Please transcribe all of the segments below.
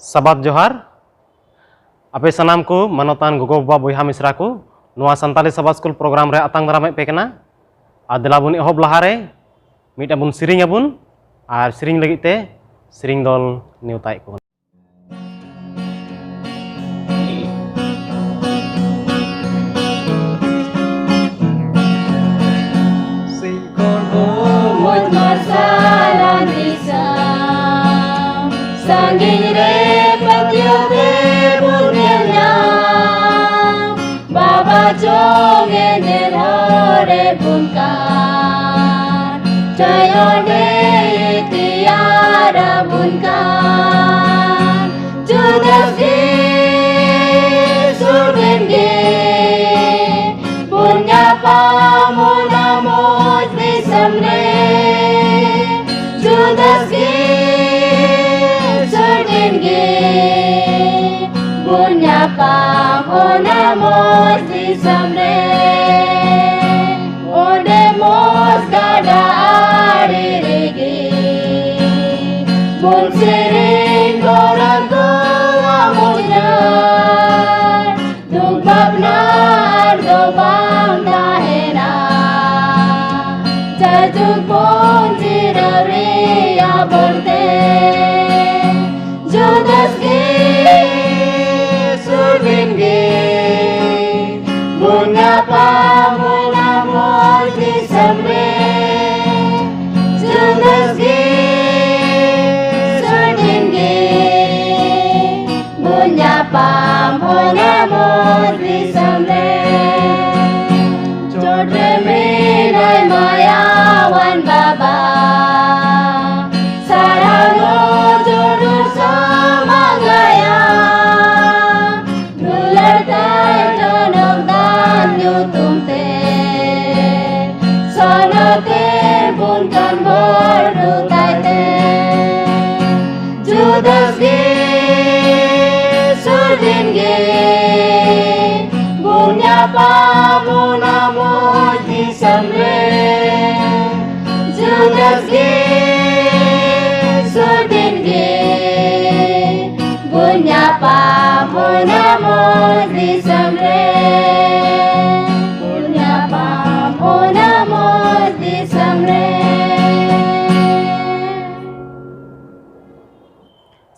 Sabat Johar, ape sanam ku manotan gogo baba boyha misra ku noa Santali Sabat School program re atang daram pe kana adela bun ehob lahare mid abun siring abun ar siring lagi te siring dol neutai ku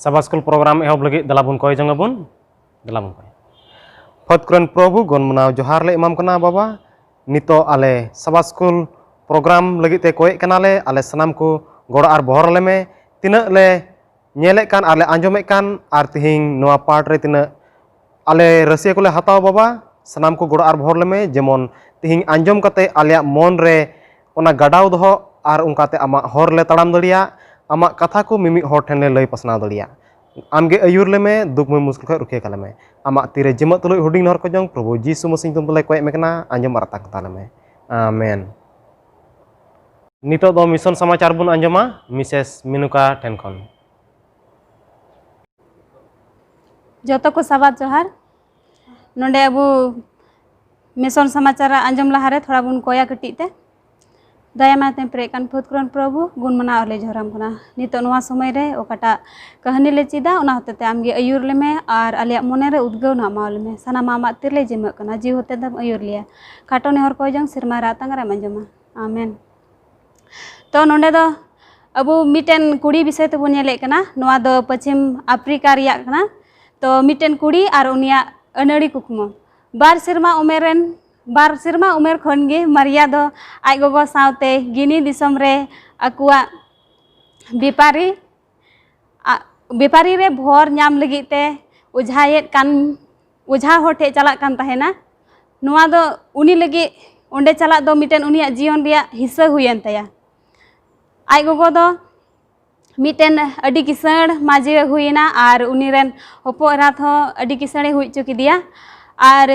Sabat School program ehob lagi dalabun koy jangabun dalabun koy Fotkuran Probu gon menau johar le imam kena baba nito ale Sabat School program lagi te koy kenale ale sanam ku gora ar bohor le me tina le nyelek kan ale anjomek kan ar tihing noa part re tina ale rasia ko le hataw baba sanam ku gora ar bohor le me jemon tihing anjom kate alea mon re ona gadaw doho ar ungkate ama hor le taram dalia ama katha ko mimi hor ten le lay pasna dalia amge ayur le me duk me muskil khay ruke kala me ama tire jemat tuloy huding nor ko jong Prabhu Jisu Masih tum tulay koy mekna anjom marata kala me amen. Nito do mission samachar bun anjoma Mrs. Minuka Tenkon. Joto ko sabat johar nonde abu mission samachar anjom lahare thoda bun koya kati te daya mate prekan Fotkuran Prabhu gun mana ole joram kana nito noa somay re okata kahani le chida ona hotete amge ayur le me ar alia mone re udgaw na maul me sana mama tirle jema kana ji hote dam ayur liya kato ne hor ko jang sirma ratang ra manjoma amen. To nonde do abu miten kudi bisay te bun nyelek kana noa do Pachim Afrika riyak kana to miten kudi ar unia anari kukmo bar sirma umer khon ge Maria do aj gogo saute Gini disom re akua bipari re bhor nyam lagi te ujhayet kan ujha hor the chalak kan tahena noa do uni lagi onde chalak do miten unia jion ria hissa huyen taya aj gogo do miten adi kisar maji huina ar uni ren hopo erat ho adi kisare hui chu kidia ar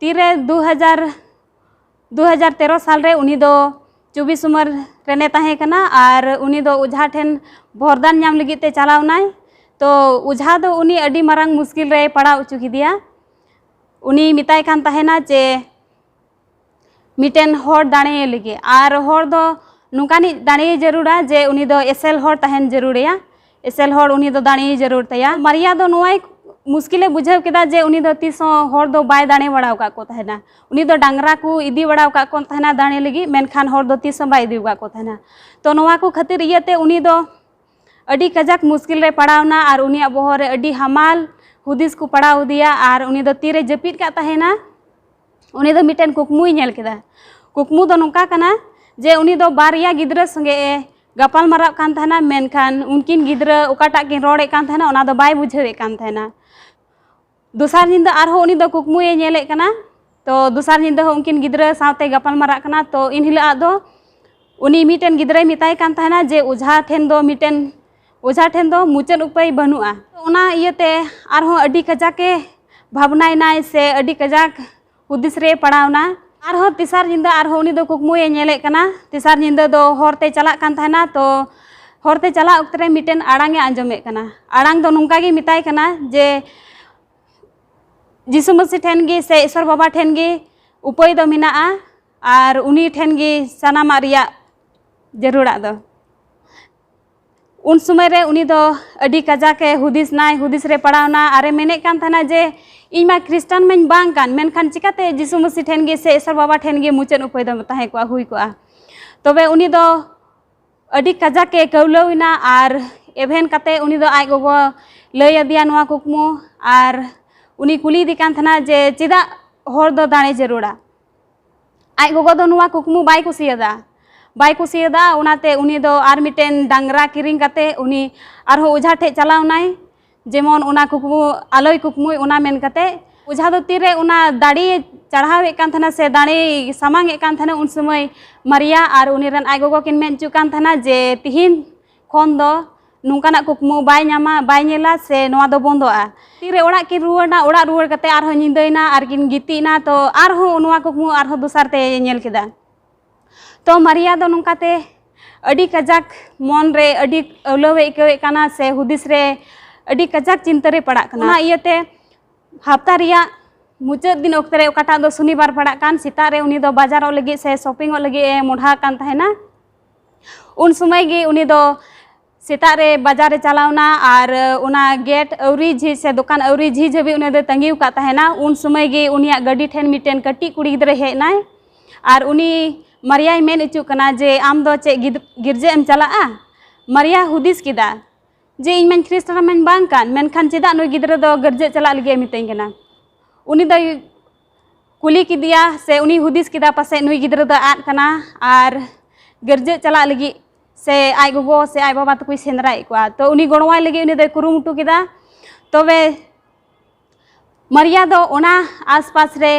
तीरे 2013 साल रे उनी दो 24 Umar Renee ताहे कना और उनी दो उझा ठेन भरदान नाम लगी ते चलाव नाय तो उझा दो उनी अडी मारंग मुश्किल रे पड़ा उचु किदिया उनी मिताय कान ताहेना जे मिटेन होर दाणे लगे और होर दो नुकानी दाणे जरूरा जे उनी दो एसएल होर ताहेन जरूरिया एसेल हर उनी दो दाणे जरूर तया मारिया दो नोय मुश्किले बुझाव केदा जे उनी दो तीस हर दो बाय दाणे बड़ाव का को तहना उनी दो डांगरा को इदी बड़ाव का को तहना दाणे लगी मेनखान हर दो तीस बाय इदी का को तहना तो नोवा को खातिर इयते उनी दो अडी कजाक मुश्किल रे पड़ावना और उनिया बोहर रे अडी हमाल हुदिस को पड़ाव दिया और उनी दो तीरे जपीद का तहना उनी दो मिटेन कुकमुई नेल केदा कुकमु दो नोका कना जे उनी दो बारिया गिद्रा संगे गपाल माराव कान तहना मेनखान उनकिन गिद्रा ओकाटा किन रोड़े कान तहना ओना दो बाय बुझावे कान तहना दूसर निंदा आरहो उनी दो कुकमुए नेले कना तो दूसर निंदा हो उनकिन गिद्रा सावते गपाल मारा कना तो इन हिला दो उनी मिटेन गिद्राय मिताय कान तहना जे ओझा ठेन दो मिटेन ओझा ठेन दो मुचद उपाय बनुआ ओना इयते आरहो अडी कजाके भावनाय नाय से अडी कजाक हुदिस रे पड़ावना आरहो तिसार निंदा आरहो उनी दो कुकमुए नेले कना तिसार निंदा दो हरते चला कान तहना तो हरते चला उक्तरे मिटेन आड़ांगे आंजमे कना आड़ांग दो नुंका गे मिताय कना जे जीसु मसीह ठेन गे से ईश्वर बाबा ठेन गे उपाय दो मिनाआ और उनी ठेन गे सनामा रिया जरूरा दो उन समय रे उनी दो अडी कजाके हुदिस नाय हुदिस रे पड़ावना अरे मेने कान थाना जे इमा क्रिस्टान में बांग कान मेनखान चिकाते जीसु मसीह ठेन गे से ईश्वर बाबा ठेन गे मुचन उपाय दो ताहे को हुई को तबे उनी दो अडी कजाके कौलौना और एभेन काते उनी दो आय गोगो लय दिया नोवा कुकमु और उनी कुली दी कान थाना जे चिदा हर दो दाणे जरूरा आय गोगो दो नोवा कुकमु बाय कुसियदा उनाते उनी दो आर मिटेन डांगरा किरिंग काते उनी आरहो ओझा ठे चलावनाय जेमन उना कुकमु आलोय कुकमुय उना मेन काते ओझा दो तीरे उना दाड़ी चढ़ावे कान थाना से दाड़ी सामांगे कान थाना उन समय मारिया और उनी रन आय गोगो किन मेन चु कान थाना जे तिहिन खन दो नुकाना कुकमु बाय नामा बाय नेला से नोवा दो बंदोआ तीरे ओड़ा किन रुवाना ओड़ा रुवार काते आरहो निंदैना आर किन गितिना तो आरहो नोवा कुकमु आरहो दुसारते नेल केदा तो मारिया दो नोंकाते अडी कजाक मन रे अडी अवलवे इकवे काना से हुदिस रे अडी कजाक चिंता रे पड़ा कना इयते हफ्ता रिया मुचाद दिन ओक्तरे ओकाटा दो शनिवार पड़ा कान सिता रे उनी दो बाजारों लगी से शॉपिंग लगी मोढ़ा कान तहना उन समय गे उनी दो सिता रे बाजार रे चलावना और उना गेट अवरी झी से दुकान अवरी झी जबी उनी दो तंगिव का तहना उन समय गे उनिया गड्डी ठेन मिटेन कटी कुड़ी गिद्रे हेनाय और उनी मारिया मेन इचु कना जे आम दो चे गिरजे एम चला मारिया हुदिस किदा जे इन मन ख्रिस्टान मन बांग कान मेनखान चेदा नुई गिद्रा दो गिरजे चला लगे मितें कना उनी दो कुली किदिया से उनी हुदिस किदा पासे नुई गिद्रा दो आद कना और गिरजे चला लगी से आय गोगो से आय बाबा तको सेंद्रा इकवा तो उनी गणवाय लगी उनी दो कुरुमुटु किदा तबे मारिया दो ओना आसपास रे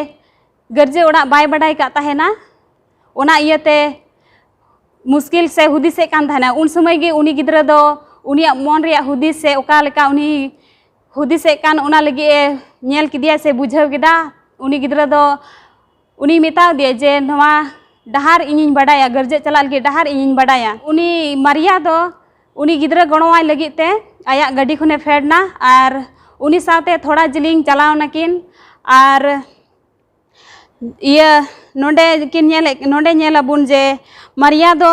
गिरजे ओड़ा बाय बडाय का तहेना ओना इयते मुश्किल से हुदिसे कान थाना उन समय गे उनी गिद्रा दो उनिया मन रिया हुदिस से ओका लेका उनी हुदिसे कान ओना लगी नेल किदिया से बुझाव किदा उनी गिद्रा दो उनी मिताव दिया जे नवा डहार इनिन बडाया गर्जे चला लगी डहार इनिन बडाया उनी मारिया दो उनी गिद्रा गणवाय लगी ते आया गाड़ी खुने फेडना और उनी साथे थोड़ा जिलिंग चलाव नकिन और ये नोंडे किन नोंडे नेलाबुन जे मारिया दो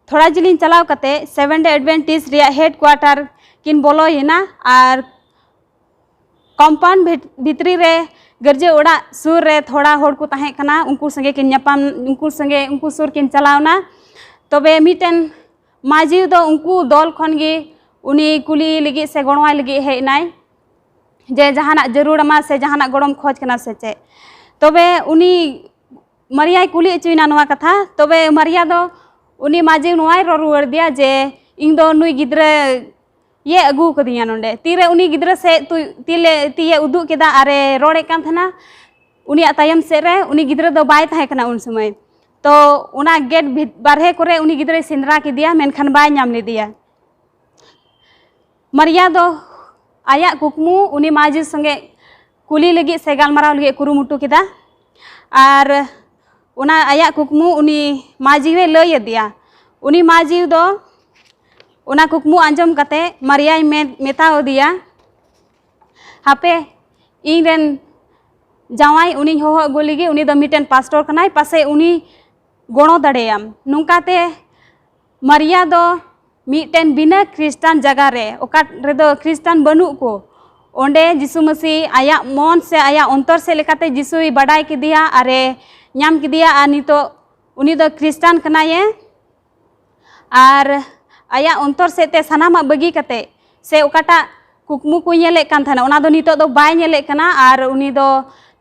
थोड़ा जिलिंग चलाव कते सेवन डे एडवेंटिस रिया हेड क्वार्टर किन बोलो हिना और कंपाउंड भितरी रे गर्जे ओड़ा सुर रे थोड़ा होड़ को ताहे कना उनको संगे किन न्यापाम उनको सुर किन चलावना तबे मिटेन माजी दो उनको दल खन गे उनी कुली लगी से गणवाय लगी हेनाय जे जहाना जरूर मा से जहाना गड़म खोज कना से चे तबे उनी मारिया कुली चुना नवा कथा तबे मारिया दो उनी माजी नवाय रुवार दिया जे इन दो नुई गिद्रा ये अगू कदिया नोंडे तीरे उनी गिद्रा से तीले तीये उदु केदा अरे रोड़े कान थना उनी तायम से रे उनी गिद्रा दो बाय ताहे कना उन समय तो उना गेट बारहे करे उनी गिद्रा सेंद्रा के दिया मेनखान बाय नाम ले दिया मारिया दो आया कुकमु उनी माजी संगे कुली लगी से गालमाराव लगी कुरुमुटु केदा और उना आया कुकमु उनी माजी वे लय दिया उनी माजी दो उना कुकमु आंजम कते मारिया मेताव दिया हापे इन रेन जावाई उनी हो अगु लगी उनी दो मिटेन पास्टर कनाय पासे उनी गणो दाड़ेयाम नुकाते मारिया दो मीटेन बिना ख्रिस्टान जगह रे ओका रेदो ख्रिस्टान बनू को ओंडे जिसु मसीह आया मन से आया अंतर से लेकाते जिसुई बड़ाई किदिया अरे नाम किदिया आ नितो उनी दो ख्रिस्टान कनाये आर आया अंतर से ते सनामा बगी कते से ओकाटा कुकमु को नेले कान थाना ओना दो नितो दो बाय नेले कना आर उनी दो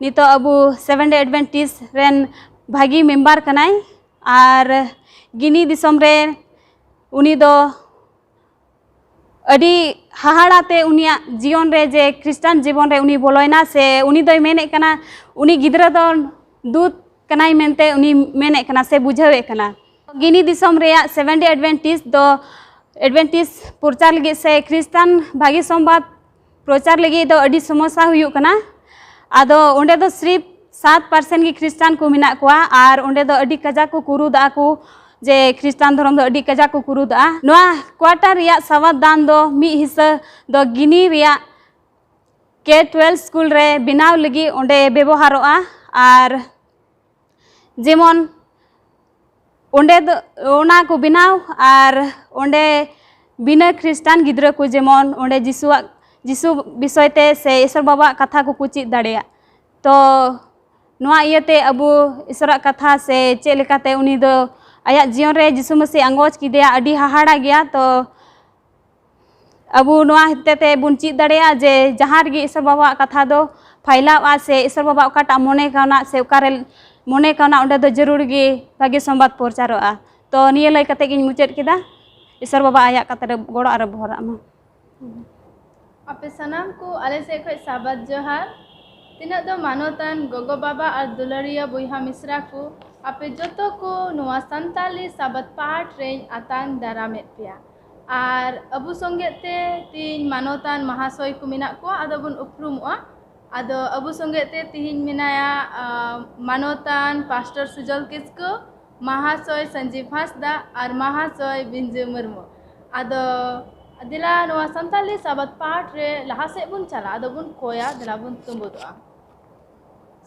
नितो Abu seven day Adventist rain भागी मेंबर कनाय आर गिनी दिसम रे उनी दो अडी हाहाड़ाते उनिया जीवन रे जे ख्रिस्टान जीवन रे उनी बोलोयना से उनी दोय मेने कना उनी गिद्रा दो दूत कनाय मेनते उनी मेने कना से बुझावे कना गिनी दिसम रे सेवन डे एडवेंटिस्ट दो एडवेंटिस्ट प्रचार लगे से ख्रिस्टान भागी संवाद प्रचार लगे दो अडी समस्या हुयु कना आदो ओंडे दो सिर्फ 7% की ख्रिस्टान को मिना कोआ आर ओंडे दो अडी कजा को कुरुदा को जे ख्रिस्टान धर्म दो अडी कजा को कुरुदा नोआ क्वार्टर रिया सवाद दान दो मी हिस्सा दो गिनी रिया K-12 स्कूल रे बिनाव लगी ओंडे व्यवहारोआ आर जेमन ओंडे दो ओना को बिनाव आर ओंडे बिना ख्रिस्टान गिद्रा को जेमन ओंडे जिसु विषयते से ईश्वर बाबा कथा को कुचित दाड़ेया तो नोआ इयते अबु ईश्वर कथा से चे लेकाते उनी दो आया जीवन रे जिसु मसीह अंगोज किदेया अडी हाहाड़ा गया तो अबु नोआ हितेते बुन चित दाड़ेया जे जहाँ रे ईश्वर बाबा कथा दो फैलावा से ईश्वर बाबा ओकाटा मोने काना से ओकारे मोने काना ओंडे दो जरूर गे भागी संवाद प्रचारोआ तो निये लय कते गिन मुचाद किदा ईश्वर बाबा आया कते गोड़ो आरो भरा मा आपे सनाम को आले से खय साबात जोहार तिना दो मानोतान गोगो बाबा और दुलारिया बुहा मिश्रा को आपे जोतो को नोआ संताली साबात पाठ रे आतान दारामेत पिया और अबु संगेते तीन मानोतान महाशय को मिना को आदो बुन उपरुमोआ आदो अबु संगेते तीन मिनाया मानोतान पास्टर सुजल किसको महाशय संजीव हासदा और महाशय बिंजू मुर्मू आदो दिला नोआ संताली साबात पाठ रे लहासे बुन चला आदो बुन कोया दिला बुन तुम्बुदोआ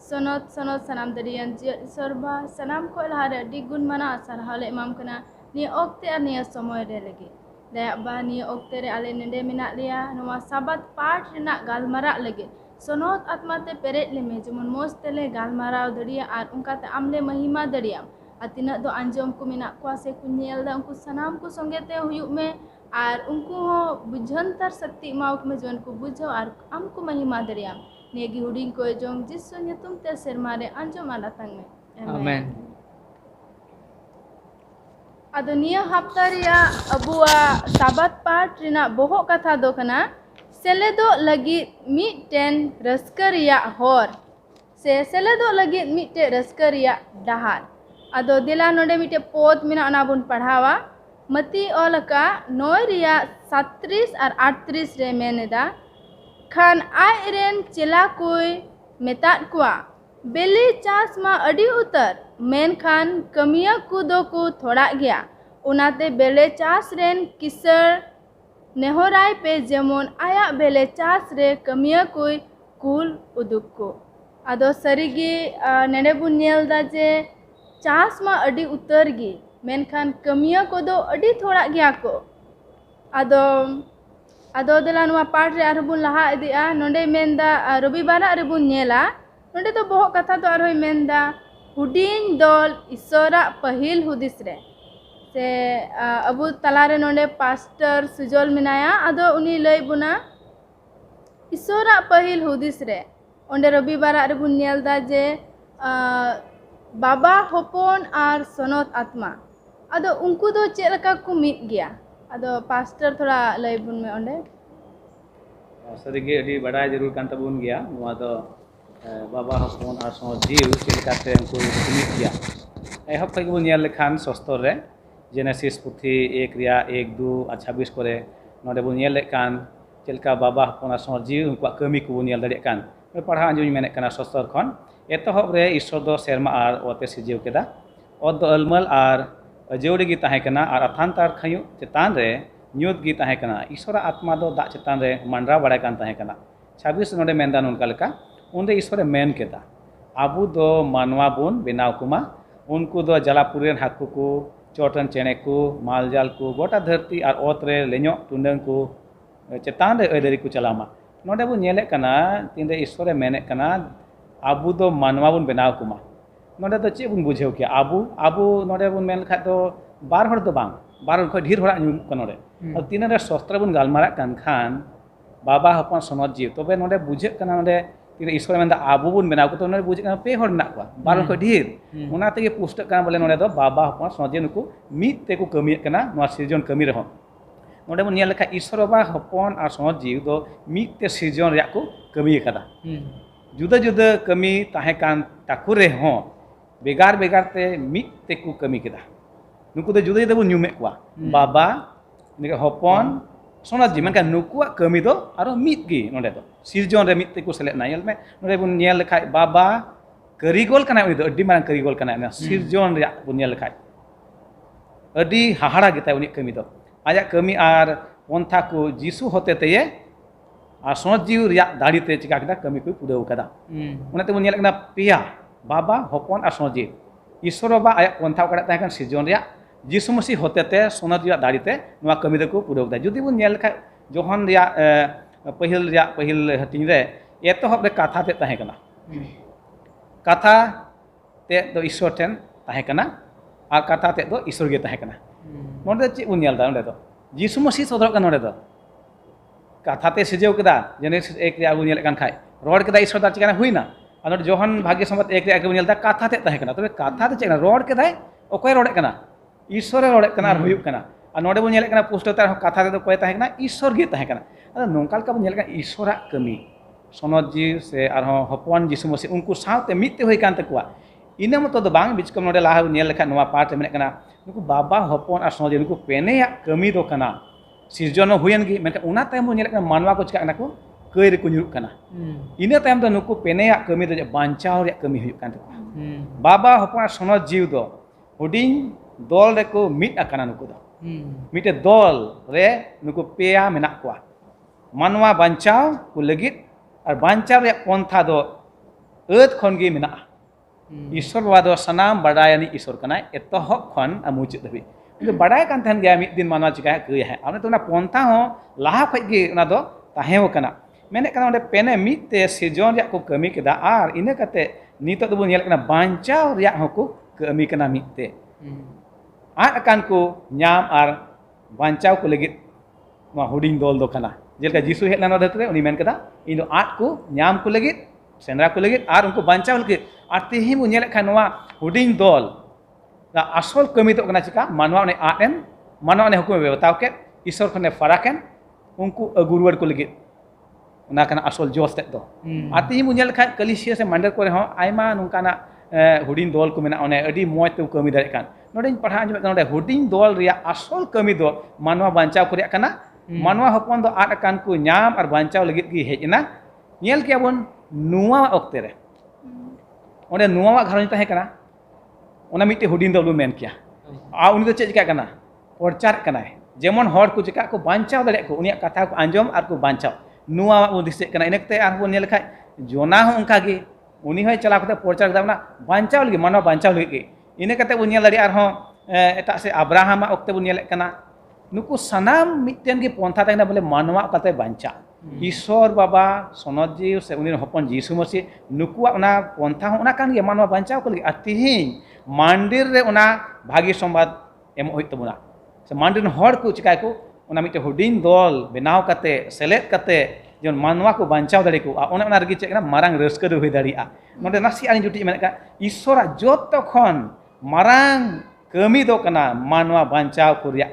सनत सनत सनाम दरियन सरबा सनाम को लहारे अडी गुण मना सरहाले इमाम कना नि ओक्ते और नि समय रे लगी दया बा नि ओक्ते रे आले नेडे मिना लिया नोआ साबात पाठ रेना गालमारा लगे सनत आत्माते पेरेज लेमे जेमन मोस तेले गालमारा दरिया और उनकाते आमले महिमा दरिया आतिना दो अंजम को मिना को से को नेल दा उनको सनाम को संगेते हुयुक में और उनको हो बुझंतर शक्ति माउक में जोन को बुझो और हमको महिमा दरिया नेगी हुडिंग को जों जिसु ᱧᱩᱛᱩᱢ ते सेरमारे अंजम आलातंग में आमेन आदो निया हफ्ता रिया अबुआ साबात पाठ रिना बोहो कथा दो कना सेलेदो लगी मिटेन रस्करिया होर से सेलेदो लगी मिटे रस्करिया डहार आदो दिला नोडे मिटे पोत मिना ओना बुन पढ़ावा मती ओलका 9 रिया 37 और 38 रे मेनेदा खान आयरेन चिला कोई मेतात कुआ बेली चास मा अडी उतर मेन खान कमिया कुदो को थोड़ा गया उनाते बेले चास रेन किसर नेहोराय पे जेमोन आया बेले चास रे कमिया कोई कुल उदुक को आदो सरीगी नेडे बुन नेल दा जे चास मा अडी उतर गी मेनखान कमिया को दो अडी थोड़ा गया को आदो आदो दला नुआ पाठ रे आरबुन लहा इदिया नोंडे मेंदा रविवार रेबुन नेला नोंडे तो बहुत कथा तो आरहोय मेंदा हुडिन दल ईश्वरा पहिल हुदिस रे से अबु तलारे नोंडे पास्टर सुजल मिनाया आदो उनी लय बुना ईश्वरा पहिल हुदिस रे ओंडे रविवार रेबुन नेलदा जे बाबा होपन और सनत आत्मा आदो उनको दो चेलका को मिट गया आदो पास्टर थोड़ा लय बुन में ओंडे सरिगे अडी बड़ा जरूर कान तबुन गया नोआ दो बाबा होपन और सनत जीव चेलकाते उनको मिट गया एहब खै बुन नेल लेखान सस्तर रे जेनेसिस पुथी 1 रिया 1 2 और 26 करे नोडे बुन नेल लेखान चेलका बाबा होपन और सनत जीव उनको कमी को बुन नेल दाड़े कान पढ़ा अंजुम मेने काना सस्तर खन एतहब रे ईश्वर दो सेरमा और ओते सिजेव केदा ओद दो अलमल और अजौड़ी गी ताहे कना और अथानतार खयु चेतान रे न्यूत गी ताहे कना ईश्वर आत्मा दो दा चेतान रे मंडरा बड़ा कान ताहे कना 26 नोडे मेनदा नोनका लेका उनदे ईश्वर मेन केदा आबू दो मानवा बुन बेनाव कुमा उनको दो जलापुरेन हाकु को चोटन चेणे को मालजाल को गोटा धरती और ओत रे लेñok टुंडंग को चेतान रे अदरी को चलामा नोडे बो नेले कना तिंदे ईश्वरे मेने कना आबू दो मानवा बुन बनाव कुमा नोडे तो चे बुन बुझेव के आबू नोडे बुन मेन खा तो बार हर तो बांग बार हर ढेर हरा न्यू कनोडे और तीन रे शस्त्र बुन गालमारा कान खान बाबा हपन सनद जीव तबे नोडे बुझे कना नोडे तीन ईश्वर मेन आबू बुन बनाव को तो नोडे बुझे कना पे हर ना को बार हर ढेर उना तेगे पुष्ट कना बोले नोडे दो बाबा हपन सनद जीव नुको मीत ते को कमी कना नोआ सृजन कमी रहो नोडे बुन नेल लेखा ईश्वर बाबा हपन और सनद जीव दो मीत ते सृजन रे को कमी कदा जुदा जुदा कमी ताहे कान ताकुरे हो बेगार बेगार ते मीत ते को कमी केदा नुकु दो जुदा जुदा बुन न्यूमे को बाबा निके हपन सनद जीव मेनका नुकुआ कमी दो आरो मीत गी नोडे दो सृजन रे मीत ते को सेलेट ना येल में नोडे बुन नेल लेखा बाबा करिगोल कना उनी दो अड्डी मारang करिगोल कना ना सृजन रे बुन नेल लेखा अड्डी हाहाड़ा गेता उनी कमी दो आजा कमी आर पंथा को जीसु होते ते और सनद जीव रिया दाड़ी ते चिका केदा कमी को पुदेव कदा उनाते बुन नेल कना पेया बाबा हपन और सनद जीव ईश्वर बाबा आया पंथा कड़ा ताहे कान सृजन रिया जीसु मसीह होते ते सनद रिया दाड़ी ते नोआ कमी दो को पुदेव दा जुदी बुन नेल खा जोहन रिया पहिल हटिंग रे एतहब रे कथा ते ताहे कना कथा ते दो ईश्वर ठेन ताहे कना और कथा ते दो ईश्वर गे ताहे कना नोडे चे बुन नेल दा नोडे दो जीसु मसीह सदर का नोडे दो कथा ते सिजेव केदा जेनेसिस 1 रे आगु नेल कान खाय रोड केदा ईश्वर दा चिकाना हुइना और जोहन भाग्य संबत 1 रे आगु नेल दा कथा ते ताहे कना तबे कथा ते चिकाना रोड केदाय ओकोय रोड कना ईश्वर रोड कना और हुयुक कना और नोडे बुन नेल कना पुस्तक कथा ते दो कोय ताहे कना ईश्वर गे ताहे कना अदा नोंकाल का बुन नेल कना ईश्वरा कमी सनद जीव से और हपन जीसु मसीह उनको साथे मिते होय कान तकुआ इना मतो दो बांग बिचकम नोडे लाहा नेल लेखा नोआ पार्ट मेने कना नुकु बाबा हपन और सनद जीव नुकु पेनेया कमी दो कना सृजन हुयन गी मेनका उना तायम नेल कना मानवा को चिका कना को कई रे को न्युरुक कना इना तायम दो नुकु पेनेया कमी दो बांचाव रे कमी हुयुक कान तकुआ बाबा हपन और सनद जीव दो हुडिंग दल रे को मिट अकाना नुकु दो मिटे दल रे नुकु पेया मेना कोआ मानवा बांचाव को लगित और बांचाव रे पंथा दो एत खन गे मेना ईश्वर बाबा दो सनाम बड़ायानी ईश्वर कना एतहब खन मुचित धबी बड़ाय कान थान गया मिद दिन मानवा चिका कय है आने तो ना पंथा हो लाहा खय गे ना दो ताहेव कना मेने कना ओंडे पेने मिद ते सृजन रे को कमी केदा आर इने कते नितो दो नेल कना बांचाव रे हो को कमी कना मिद ते आ अकान को न्याम आर बांचाव को लगित मा हुडिंग दल दो कना जेलका जीसु हेला ना धरते उनी मेन कदा इन दो आट को न्याम को लगित सेंद्रा को लगित आर उनको बांचाव लगित आर तेहि बु नेल खान नोआ हुडिंग दल आसल कमी तो कना चिका मानवा ने आटेन मानवा ने हुकुम बताव के ईश्वर खने फराकेन उनको अगुरुवर को लगित उना कना आसल जोस ते दो आर तेहि बु नेल खान कलिसिया से मंडर करे हो आयमा नुकाना हुडिंग दल को मेना ओने अडी मोय ते कमी दारे कान नोडे पढ़ा आंजम नोडे हुडिंग दल रिया आसल कमी दो मानवा बांचाव को रिया कना मानवा हपन दो आट अकान को न्याम और बांचाव लगित गी हेजना नेल के बन नुवा ओक्ते रे ओने नुवा घरन ताहे कना ओना मिटे हुडिंग दल मेन किया आ उनी दो चे चिका कना प्रचार कना जेमन हर को चिका को बांचाव दारे को उनिया कथा को आंजम और को बांचाव नुवा वो दिसे कना इनकते आर बन नेल खाय जोना हो उनका गे उनी होय चला कते प्रचार दावना बांचाव लगी मानवा बांचाव लगी इने कते बन नेल दारे आर हो एटा से अब्राहम ओक्ते बन नेल कना नुकु सनाम मिटेन के पंथा ताइना बोले मानवा कते बांचा ईश्वर बाबा सनद जीव से उनी हपन जीसु मसीह नुकुआ उना पंथा उना कान गे मानवा बांचाव को लगी अतिहिं मंदिर रे उना भागी संवाद एम होय तबुना से मंदिर हर को चिकाय को उना मिटे हुडिंग दल बनाव कते सेलेट कते जन मानवा को बांचाव दाड़ी को उना उना रगी चेकना मारांग रस्क दो होय दाड़िया नोडे नासी आनी जुटी मेनका ईश्वर जतो खन मारांग कमी दो कना मानवा बांचाव को रिया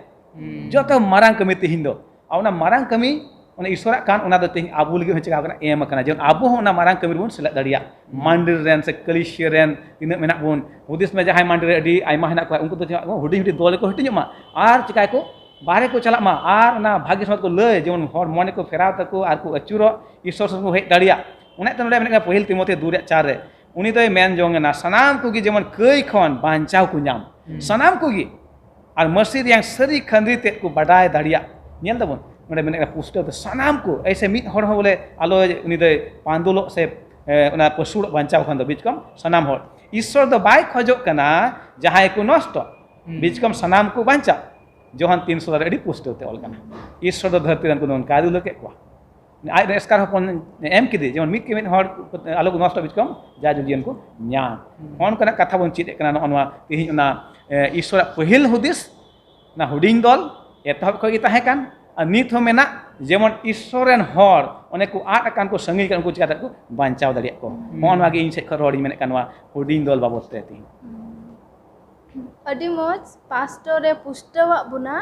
जतो मारांग कमी तिहिं दो उना मारांग कमी उना ईश्वर कान उना दो तिहिं आबू लगी चिका कना एम कना जन आबू हो उना मारांग कमी बोन सेलेट दाड़िया मंदिर रेन से कलिसिया रेन तिना मेना बोन हुदिस में जहाय मंदिर अडी आयमा हेना को उनको तो हुडिंग हुडिंग दल को हटिन मा आर चिकाय को बाहरे को चला मा आर ना भाग्य समत को लय जेमन हर मने को फेराव तको आर को अचुरो ईश्वर से को हे दाड़िया उना त नोडे मेना पहिल तिमोथे 2:4 रे उनी तो मेन जोंगना सनाम को गी जेमन कई खन बांचाव को नाम सनाम को गी और मस्जिद yang सरी खंद्री ते को बडाय दाड़िया नेल दबन नोडे मेने पुस्तक तो सनाम को ऐसे मिट हर हो बोले आलो उनी दे पांदुलो से उना पशुड़ बांचाव खन दो बिचकम सनाम हर ईश्वर दो बाय खजो कना जहाय को नष्ट बीच कम सनाम को बांचा जोहान 300 दारे अड़ी पुष्टो ते ऑल कना ईश्वर दो धरती रन को नोन कादु लके को आई रेस्कार हपन एम किदे जेमन मिट के मिट हर आलो नष्ट बीच कम जा जुजियन को न्याम हन कना कथा बन चित कना नवा तिहि ना ईश्वर पहिल हुदिस ना हुडिंग दल एतहब खो गी ताहे कान और नित हो मेना जेमन ईश्वरन हर ओने को आट अकान को संगी कान को चिकाता को बांचाव दाड़िया को हन वागे इन से खरोड़ी मेने कानवा हुडिंग दल बाबत ते ति अडी मोज पास्टोरे पुष्टवा बुना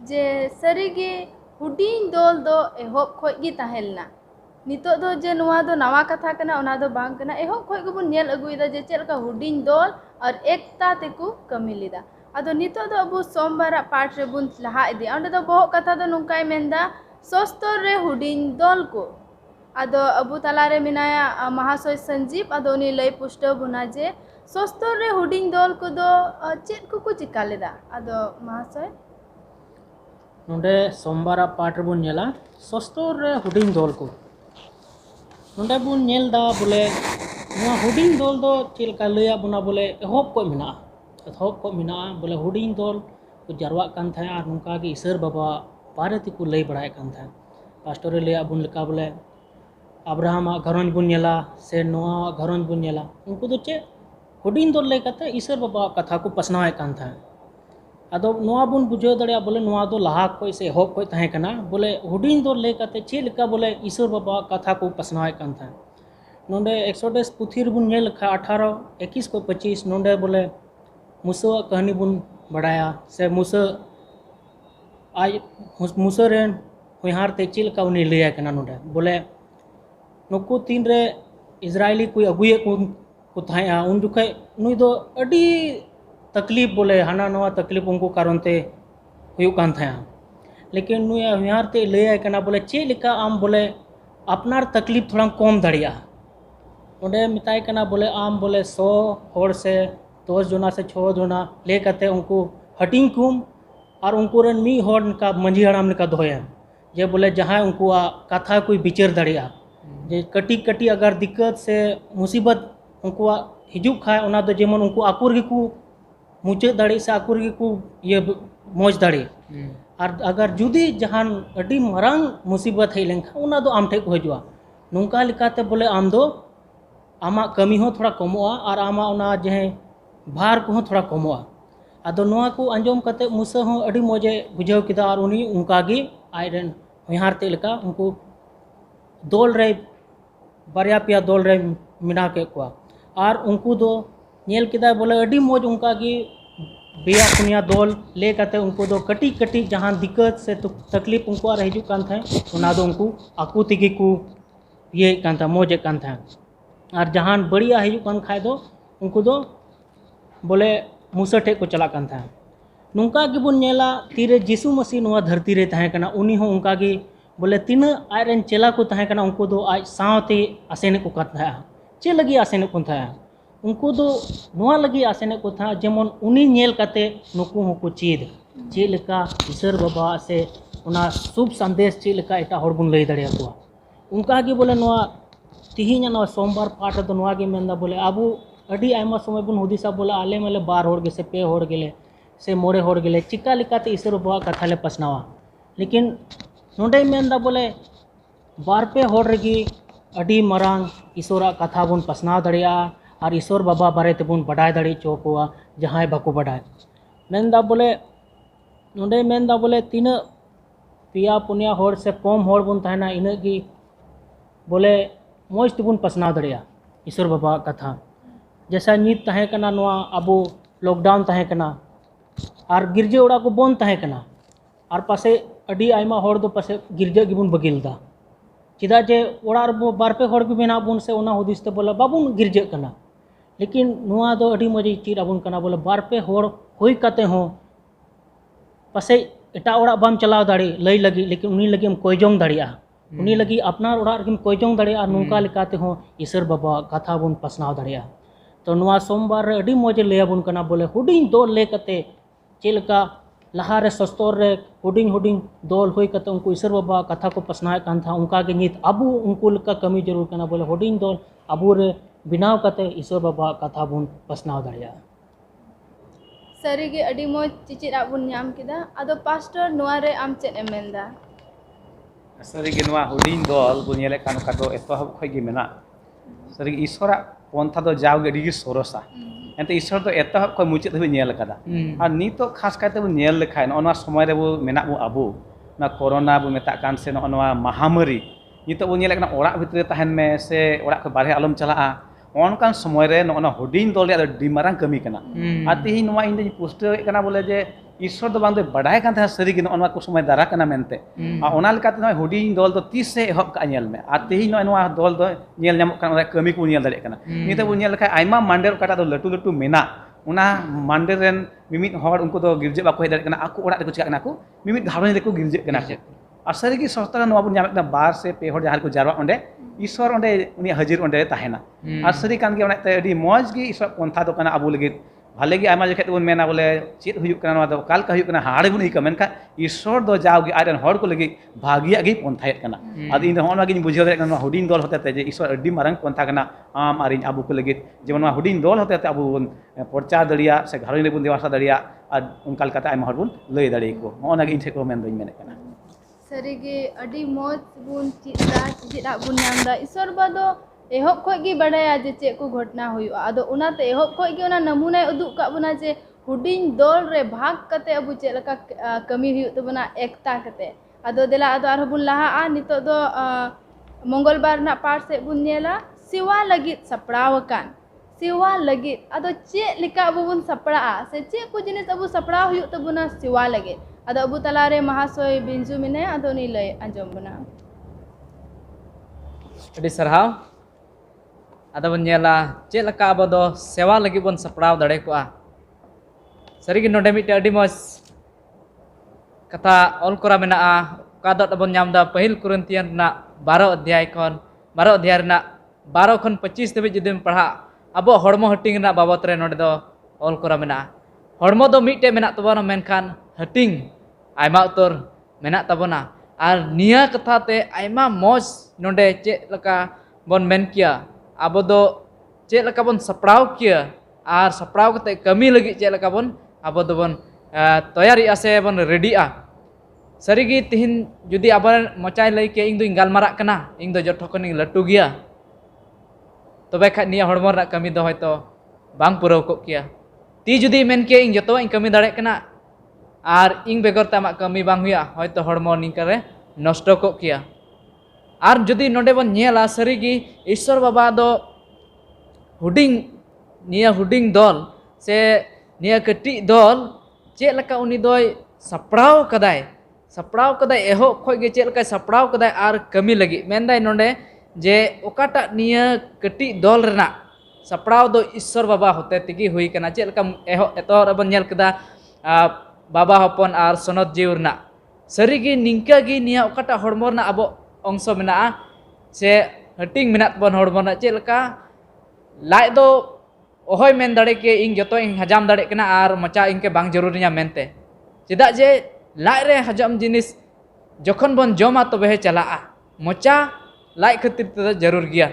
जे सरीगे हुडिंग दल दो एहोब खोय गी ताहेलना नितो दो जे नुआ दो नवा कथा कना ओना दो बांग कना एहोब खोय गो बुन नेल अगुइदा जे चेलका हुडिंग दल और एकता तेको कमी लिदा आदो नितो दो अबु सोमवार पाठ रे बुन लहा इदी अंडे दो बहुत कथा दो नुकाय मेंदा सोस्तर रे हुडिंग दल को आदो अबु तला रे मिनाया महाशय संजीव आदो उनी लय पुष्ट बुना जे सोस्तर रे हुडिंग दल को दो चेत को चिका लेदा आदो महाशय नोंडे सोमवार पाठ रे बुन नेला सोस्तर रे हुडिंग दल को नोंडे बुन नेल दा बोले नुआ हुडिंग दल दो चिलका लया बुना बोले एहोब को मिना एथोब को मिना बोले हुडिंग दल को जारवा कान था और नुका के ईश्वर बाबा बारे को लय बड़ाय कान था पास्टोरे लया बुन लका बोले अब्राहम घरन बुन नेला से नोआ घरन बुन नेला उनको तो चे हुडिंग दल लय कते ईश्वर बाबा कथा को पसनाय कान था आदो नोआ बुन बुझो दड़िया बोले नोआ दो लहा कोई से होब कोई ताहे कना बोले हुडिंग दल लय कते चे लका बोले ईश्वर बाबा कथा को पसनाय कान था नोंडे एक्सोडस पुथी बुन नेल लखा 18 21 को 25 नोंडे बोले मूसा कहानी बुन बढ़ाया से मूसा आज मूसा रेन हुहार ते चिल का उन्हें लिया कना नोडे बोले नुकु तीन रे इजरायली कोई अगुए को थाया उन जुखे नुई दो अडी तकलीफ बोले हाना नवा तकलीफ उनको कारण ते हुयु कान थाया लेकिन नुई हुहार ते लिया कना बोले चे लिका आम बोले अपनार तकलीफ थोड़ा कम दड़िया ओंडे मिताय कना बोले आम बोले 100 होड़ से 10 जना से 6 जना ले करते उनको हटिंग कुम और उनको रन मी होड़ का मंझी हड़ाम का दोया जे बोले जहाँ उनको कथा कोई विचार दड़िया जे कटी कटी अगर दिक्कत से मुसीबत उनको हिजुक खाए ओना दो जेमन उनको आकुर को मुचे दड़ी से आकुर को ये मौज दड़ी और अगर जुदी जहान अडी मरांग मुसीबत है लेंखा ओना दो आम ठे को हजुआ नुंका लिकाते बोले आम दो आमा कमी हो थोड़ा कमोआ और आमा ओना जे भार को थोड़ा कमोआ आदो नोआ को अंजम कते मूसा हो अडी मौजे बुझाव किदा और उनी उनका गी आयरन हुहार ते लका उनको दोल रे बारिया पिया दोल रे मिना के को और उनको दो नेल किदा बोले अडी मौज उनका गी बेया पुनिया दोल ले कते उनको दो कटी कटी जहां दिक्कत से तो तकलीफ उनको आ हिजु कान था ओना दो उनको आकू तिगी को ये कान था मौजे कान था और जहां बढ़िया हिजु कान खाए दो उनको दो बोले मूसा ठे को चला कान था नुंका गी बुन नेला तीरे जीसु मसीह नोआ धरती रे ताहे कना उनी हो उनका गी बोले तीन आयरन चेला को ताहे कना उनको दो आज सावते आसेने को कथा चे लगी आसेने को था उनको दो नोआ लगी आसेने को था जेमन उनी नेल कते नुकु होको चीद चे लेका ईश्वर बाबा से उना शुभ संदेश चे लेका एटा हर बुन लई दड़िया को उनका गी बोले नोआ तिहिना नोआ सोमवार पाठ दो नोआ गी मेंदा बोले आबू अडी आयमा समय बुन हुदिसा बोला आले मेले 12 होड़ गे से 2 होड़ गेले से 9 होड़ गेले चिका लिकाते ईश्वर बाबा कथा ले पसनावा लेकिन नोंडे मेंदा बोले 12 होड़ रेगी अडी मरांग ईश्वरा कथा बुन पसनाव दड़िया और ईश्वर बाबा बारे ते बुन बडाय दड़ी चोकोआ जहां बाको बडाय मेंदा बोले नोंडे मेंदा बोले तीन पिया पुनिया होड़ से कम होड़ बुन ताहना इनगी बोले मौज तेबुन पसनाव दड़िया ईश्वर बाबा कथा जैसा नीत ताहे कना नोआ अबो लॉकडाउन ताहे कना और गिरजे ओड़ा को बंद ताहे कना और पासे अडी आयमा होड़ दो पासे गिरजे गिबुन बगिलदा चिदा जे ओड़ा रे बारपे होड़ गे बेना बुन से ओना हुदिस ते बोला बाबुन गिरजे कना लेकिन नोआ दो अडी मजी चीर अबुन कना बोले बारपे होड़ होई कते हो पासे एटा ओड़ा बाम चलाव दाड़ी लई लगी लेकिन उनी लगी हम कोयजोंग दाड़िया उनी लगी अपना ओड़ा रे कोयजोंग दाड़िया और नुका लिकाते हो ईश्वर बाबा कथा बुन पसनाव दाड़िया तो नुआ सोमवार रे अडी मौजे लेबुन कना बोले हुडिंग दो ले कते चेलका लहा रे सस्तोर रे हुडिंग दोल होई कते उनको ईश्वर बाबा कथा को पसनाय कान था उनका के नीत अबू उनको लका कमी जरूर कना बोले हुडिंग दोल अबू रे बिनाव कते ईश्वर बाबा कथा बुन पसनाव दाड़िया सारी गे अडी मोज चिचित आबुन ᱧᱟᱢ ᱠᱮᱫᱟ ᱟᱫᱚ ᱯᱟᱥᱴᱚᱨ ᱱᱚᱣᱟ ᱨᱮ ᱟᱢ ᱪᱮᱫ ᱮᱢ ᱢᱮᱱᱫᱟ ᱥᱟᱹᱨᱤᱜᱮ ᱱᱚᱣᱟ ᱦᱩᱰᱤᱧ ᱫᱚᱞ ᱵᱚᱱ ᱧᱮᱞᱮᱫ ᱠᱟᱱ ᱚᱠᱟ ᱫᱚ ᱮᱛᱚᱦᱚᱵ ᱠᱷᱚᱡ ᱜᱮ ᱢᱮᱱᱟᱜ ᱥᱟᱹᱨᱤᱜᱮ ᱤᱥᱥᱚᱨᱟᱜ ᱯᱚᱱᱛᱷᱟ ᱫᱚ ᱡᱟᱣᱜᱮ ᱟᱹᱰᱤ ᱜᱮ ᱥᱚᱨᱚᱥᱟ ᱮᱱᱛᱮ ᱤᱥᱥᱚᱨ ᱫᱚ ᱮᱛᱚᱦᱚᱵ ᱠᱷᱚᱡ ᱢᱩᱪᱟᱹᱫ ᱫᱷᱟᱹᱵᱤᱡ ᱧᱮᱞ ᱟᱠᱟᱫᱟ ᱟᱨ ᱱᱤᱛᱚᱜ ᱠᱷᱟᱥ ᱠᱟᱭᱛᱮ ᱵᱚᱱ ᱧᱮᱞ ᱞᱮᱠᱷᱟᱱ ᱱᱚᱜᱼᱚ ᱱᱚᱣᱟ ᱥᱚᱢᱚᱭ ᱨᱮ ᱢᱮᱱᱟᱜ ᱵᱚ ᱟᱵᱚ ᱱᱚᱣᱟ ᱠᱳᱨᱳᱱᱟ ᱵᱚ ᱢᱮᱛᱟᱜ ᱠᱟᱱ ᱥᱮ ᱱᱚᱜᱼᱚ ᱱᱚᱣᱟ ᱢᱟᱦᱟᱢᱟᱨᱤ ᱱᱤᱛᱚᱜ ᱵᱚ ᱧᱮᱞᱮᱫ ᱠᱟᱱᱟ ᱚᱲᱟᱜ ᱵᱷᱤᱛᱨᱤ ᱨᱮ ᱛᱟᱦᱮᱱ ᱢᱮ ᱥᱮ ᱚᱲᱟᱜ ᱠᱷᱚᱡ ᱵᱟᱨᱦᱮ ᱟᱞᱚᱢ ᱪᱟᱞᱟᱜᱼᱟ ᱚᱱᱠᱟᱱ ᱥᱚᱢᱚᱭ ᱨᱮ ᱱᱚᱜᱼᱚ ᱱᱚᱣᱟ ᱦᱩᱰᱤᱧ ᱫᱚᱞ ᱨᱮᱭᱟᱜ ᱟᱹᱰᱤ ᱢᱟᱨᱟᱝ ᱠᱟᱹᱢᱤ ᱠᱟᱱᱟ ᱟᱨ ᱛᱮᱦᱮᱧ ᱱᱚᱣᱟ ᱤᱧ ᱫᱚᱧ ᱯᱩᱥᱴᱟᱹᱣᱮᱫ ᱠᱟᱱᱟ ᱵᱚᱞᱮ ᱡᱮ ᱤᱥᱥᱚᱨ ᱫᱚ ᱵᱟᱝ ᱫᱚ ᱵᱟᱰᱟᱭ ᱠᱟᱱ ᱛᱟᱦᱮᱸ ᱥᱟᱹᱨᱤᱜᱮ ᱱᱚᱜᱼᱚ ᱱᱚᱣᱟ ᱠᱚ ᱥᱚᱢᱚᱭ ᱫᱟᱨᱟ ᱠᱟᱱᱟ ᱢᱮᱱᱛᱮ ᱟᱨ ᱚᱱᱟ ᱞᱮᱠᱟᱛᱮ ᱱᱚᱜᱼᱚᱭ ᱦᱩᱰᱤᱧ ᱫᱚᱞ ᱫᱚ ᱛᱤᱥ ᱮ ᱮᱦᱚᱵ ᱠᱟᱜᱼᱟ ᱧᱮᱞ ᱢᱮ ᱟᱨ ᱛᱮᱦᱮᱧ ᱱᱚᱜᱼᱚᱭ ᱱᱚᱣᱟ ᱫᱚᱞ ᱫᱚ ᱧᱮᱞ ᱧᱟᱢᱚᱜ ᱠᱟᱱᱟ ᱚᱱᱟ ᱠᱟᱹᱢᱤ ᱠᱚ ᱧᱮᱞ ᱫᱟᱲᱮᱭᱟᱜ ᱠᱟᱱᱟ ᱱᱤᱛᱚᱜ ᱵᱚᱱ ᱧᱮᱞ ᱞᱮᱠᱷᱟᱱ ᱟᱭᱢᱟ ᱢᱟᱱᱰᱮᱨ ᱚᱠᱟᱴᱟᱜ ᱫᱚ ᱞᱟᱹᱴᱩ ᱞᱟᱹᱴᱩ ᱢᱮᱱᱟᱜ ᱚᱱᱟ ᱢᱟᱱᱰᱮᱨ ᱨᱮᱱ ᱢᱤᱢᱤᱫ ᱦᱚᱲ ᱩᱱᱠᱩ ᱫᱚ ᱜᱤᱨᱡᱟᱹ ᱵᱟᱠᱚ ᱦᱮᱡ ᱫᱟᱲᱮᱭᱟᱜ ᱠᱟᱱᱟ ᱟᱠᱚ ᱚᱲᱟᱜ ᱨᱮᱠᱚ ᱪᱤᱠᱟᱜ ᱠᱟᱱᱟ ᱠᱚ ᱢᱤᱢᱤᱫ ᱜᱷᱟᱨᱚᱸᱡᱽ ᱨᱮᱠᱚ ᱜᱤᱨᱡᱟᱹᱜ ᱠᱟᱱᱟ ᱠᱚ ᱟᱨ ᱥᱟᱹᱨᱤᱜᱮ ᱥᱚᱥᱛᱟ ᱱᱚᱣᱟ ᱵᱚᱱ ᱧᱟᱢᱮᱫ ᱠᱟᱱᱟ 2 से 3 ᱦᱚᱲ ᱡᱟᱦᱟᱸ ᱨᱮᱠᱚ ᱡᱟᱨᱣᱟᱜ ᱚᱸᱰᱮ ᱤᱥᱥᱚᱨ ᱚᱸᱰᱮ ᱩᱱᱤᱭᱟᱜ ᱦᱟᱹᱡᱤᱨ ᱚᱸᱰᱮ ᱛᱟᱦᱮᱱᱟ ᱟᱨ ᱥᱟᱹᱨᱤ ᱠᱟᱱ ᱜᱮᱭᱟ ᱚᱱᱟᱛᱮ ᱟᱹᱰᱤ ᱢᱚᱡᱽ ᱜᱮ ᱤᱥᱥᱚᱨ ᱯᱚᱱᱛᱷᱟ ᱫᱚ ᱠᱟᱱᱟ ᱟᱵᱚ ᱞᱟᱹᱜᱤᱫ ᱵᱷᱟᱞᱮ ᱜᱮ ᱟᱭᱢᱟ ᱡᱚᱠᱷᱮᱡ ᱫᱚᱵᱚᱱ ᱢᱮᱱᱟ ᱵᱚᱞᱮ ᱪᱮᱫ ᱦᱩᱭᱩᱜ ᱠᱟᱱᱟ ᱱᱚᱣᱟ ᱫᱚ ᱚᱠᱟ ᱞᱮᱠᱟ ᱦᱩᱭᱩᱜ ᱠᱟᱱᱟ ᱦᱟᱲ ᱵᱚᱱ ᱟᱹᱭᱠᱟᱹᱣᱟ ᱢᱮᱱᱠᱷᱟᱱ ᱤᱥᱥᱚᱨ ᱫᱚ ᱡᱟᱣᱜᱮ ᱟᱡᱨᱮᱱ ᱦᱚᱲ ᱠᱚ ᱞᱟᱹᱜᱤᱫ ᱵᱷᱟᱜᱤᱭᱟᱜ ᱜᱮ ᱯᱚᱱᱛᱷᱟᱭᱮᱫ ᱠᱟᱱᱟ ᱟᱫᱚ ᱤᱧ ᱫᱚ ᱱᱚᱜᱼᱚ ᱱᱚᱣᱟ ᱜᱤᱧ ᱵᱩᱡᱷᱟᱹᱣ ᱫᱟᱲᱮᱭᱟᱜ ᱠᱟᱱᱟ ᱱᱚᱣᱟ ᱦᱩᱰᱤᱧ ᱫᱚᱞ ᱦᱚᱛᱮᱛᱮ ᱡᱮ ᱤᱥᱥᱚᱨ ᱟᱹᱰᱤ ᱢᱟᱨᱟᱝ ᱯᱚᱱᱛᱷᱟ ᱠᱟᱱᱟ ᱟᱢ ᱟᱨ ᱤᱧ ᱟᱵᱚ ᱠᱚ ᱞᱟᱹᱜᱤᱫ ᱡᱮᱢᱚᱱ ᱱᱚᱣᱟ ᱦᱩᱰᱤᱧ ᱫᱚᱞ ᱦᱚᱛᱮᱛᱮ ᱟᱵᱚ ᱵᱚᱱ ᱯᱨᱚᱪᱟᱨ ᱫᱟᱲᱮᱭᱟᱜ ᱥᱮ ᱜᱷᱟᱨᱚᱸᱡᱽ ᱨᱮᱵᱚᱱ ᱫᱮᱣᱟᱥᱟ ᱫᱟᱲᱮᱭᱟᱜ ᱟᱨ ᱚᱱᱠᱟ ᱞᱮᱠᱟᱛᱮ ᱟᱭᱢᱟ ᱦᱚᱲ ᱵᱚᱱ ᱞᱟᱹᱭ ᱫᱟᱲᱮᱭᱟᱠᱚ ᱱᱚᱜᱼᱚ ᱱᱚᱣᱟ ᱜᱮ ᱤᱧ ᱴᱷᱮᱱ ᱠᱚ ᱢᱮᱱᱫᱚᱧ ᱢᱮᱱᱮᱫ ᱠᱟᱱᱟ सारी गे अडी मोज बुन चिचित आबुन ᱧᱟᱢ दा ईश्वर बादो एहब खोज गी बड़ाया जे चेक को घटना हुआ आदो उनाते एहब खोज गी उना नमूना उदुग का बुना जे हुडिंग दल रे भाग कते अबु चेक लका कमी हुई तबना एकता कते आदो देला आदो आर बुन लहा आ नितो दो मंगलबार ना पाठ से बुन नेला सिवा लगित सपड़ावकान सिवा लगित आदो चेक लिका अबु बुन सपड़ा से चेक को जिनिस अबु सपड़ा हुई तबना सिवा लगित आदो अबु तलारे महाशय बिंजू मिने आदो नी लय आंजम बना अभी सरहाव आदो बन नेला चेक लका अबो दो सेवा लगी बन सपड़ाव दड़े को सारी नोडे मिटे अडी मज कथा ऑल कोरा मेना कादो बन नाम दा पहिल कुरिन्थियन ना 12 अध्याय खन 12 अध्याय ना 12 खन 25 धबे जुदीम पढ़ा अबो हड़मो हटिंग ना बाबत रे नोडे दो ऑल कोरा मेना हड़मो दो मिटे मेना तबना मेनखान हटिंग आयमा उतर मेना तबना आर निया कथा ते आयमा मज नोडे चे लका बन मेन किया अबो दो चे लका बन सपड़ाव किया आर सपड़ाव कते कमी लगी चे लका बन अबो दो बन तैयारी आसे बन रेडी आ सारीगी तिहिन जुदी आबार मचाय लई के इंग दो गालमारा कना इंग दो जठो खन लटू गया तबे खा निया हड़मो रा कमी दो होयतो बांग पुराव को किया ती जुदी मेन के इंग जतो इंग कमी दाड़े कना आर इंग बेगर तामा कमी बांग हुया होयतो हड़मो निंकारे नष्ट को किया आर जुदी नोडे बन नेला सारीगी ईश्वर बाबा दो हुडिंग दल से निया कटी दल चेक लका उनी दोय सपड़ाव कदाय एहो खोज गे चेक लका सपड़ाव कदाय आर कमी लगी मेनदाय नोडे जे ओकाटा निया कटी दल रेना सपड़ाव दो ईश्वर बाबा होते तिगी हुई कना चेक लका एहो एतो रबन नेल कदा बाबा हपन आर सनत जीव रेना सारीगी निंका गी निया ओकाटा हड़मो रेना अबो अंश मेना से हटिंग मेनात बन हड़मो रेना चेक लका लाइ दो ओहय मेन दाड़े के इंग जतो इंग हजाम दाड़े कना आर मचा इंके बांग जरूरिया मेनते चेदा जे लाइ रे हजाम जिनिस जखन बन जमा तबे चला मचा लाइ खातिर ते जरूर गया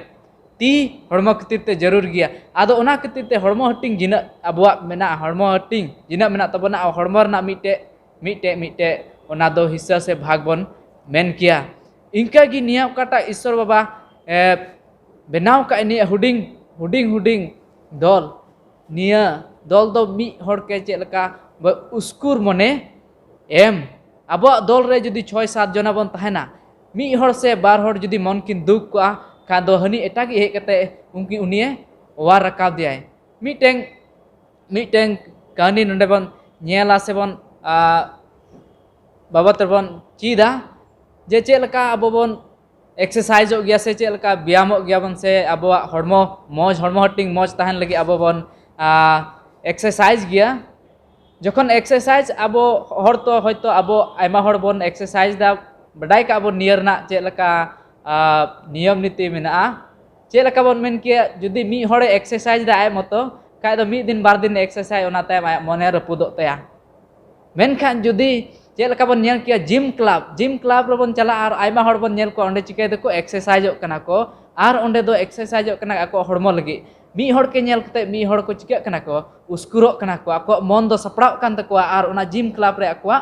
ती हड़मो खातिर ते जरूर गया आदो ओना खातिर ते हड़मो हटिंग जिना अबुआ मेना हड़मो हटिंग जिना मेना तबना हड़मो रना मिटे ओना दो हिस्सा से भाग बन मेन किया इनका गी निया काटा ईश्वर बाबा बनाव का निया हुडिंग दल निया दल दो मी हड़ के चेक लका उस्कुर मने एम अब दल रे जुदी 6-7 जना बन तहना मी हड़ से 2 हड़ जुदी मन किन दुख को खा दो हनी एटागी हे कते उनकी उनिए वार रकाब दियाय मीटें कहानी नोडे बन नेला से बन बाबत बन चीदा जे चेक लका अब बन एक्सरसाइज हो गया से चेक लका व्यायाम हो गया बन से अब हड़मो हटिंग मौज तहन लगी अब बन एक्सरसाइज गया जखन एक्सरसाइज अब हर तो होयतो अब आयमा हर बन एक्सरसाइज दा बडाय का अब नियर ना चेक लका नियम नीति मेना चेक लका बन मेन के जुदी मी हर एक्सरसाइज दा आय मतो काय दो 1 दिन 2 दिन एक्सरसाइज ओना ताय मने रपुदो तया मेनखान जुदी चेक लका बन नेल किया जिम क्लब रे बन चला आर आयमा हर बन नेल को ओंडे चिकाय दको एक्सरसाइज कना को ᱟᱨ ᱚᱸᱰᱮ ᱫᱚ ᱮᱠᱥᱟᱨᱥᱟइᱡᱚᱜ ᱠᱟᱱᱟ ᱟᱠᱚᱣᱟᱜ ᱦᱚᱲᱢᱚ ᱞᱟᱹᱜᱤᱫ ᱢᱤᱫ ᱦᱚᱲ ke ᱧᱮᱞ ᱠᱟᱛᱮ ᱢᱤᱫ ᱦᱚᱲ ᱠᱚ ᱪᱤᱠᱟᱹᱜ ᱠᱟᱱᱟ ᱠᱚ ᱩᱥᱠᱩᱨᱚᱜ ᱠᱟᱱᱟ ᱠᱚ ᱟᱠᱚᱣᱟᱜ ᱢᱚᱱ ᱫᱚ ᱥᱟᱯᱲᱟᱜ ᱠᱟᱱ ᱛᱟᱠᱚᱣᱟ ᱟᱨ ᱚᱱᱟ ᱡᱤᱢ ᱠᱞᱟᱵ ᱨᱮ ᱟᱠᱚᱣᱟᱜ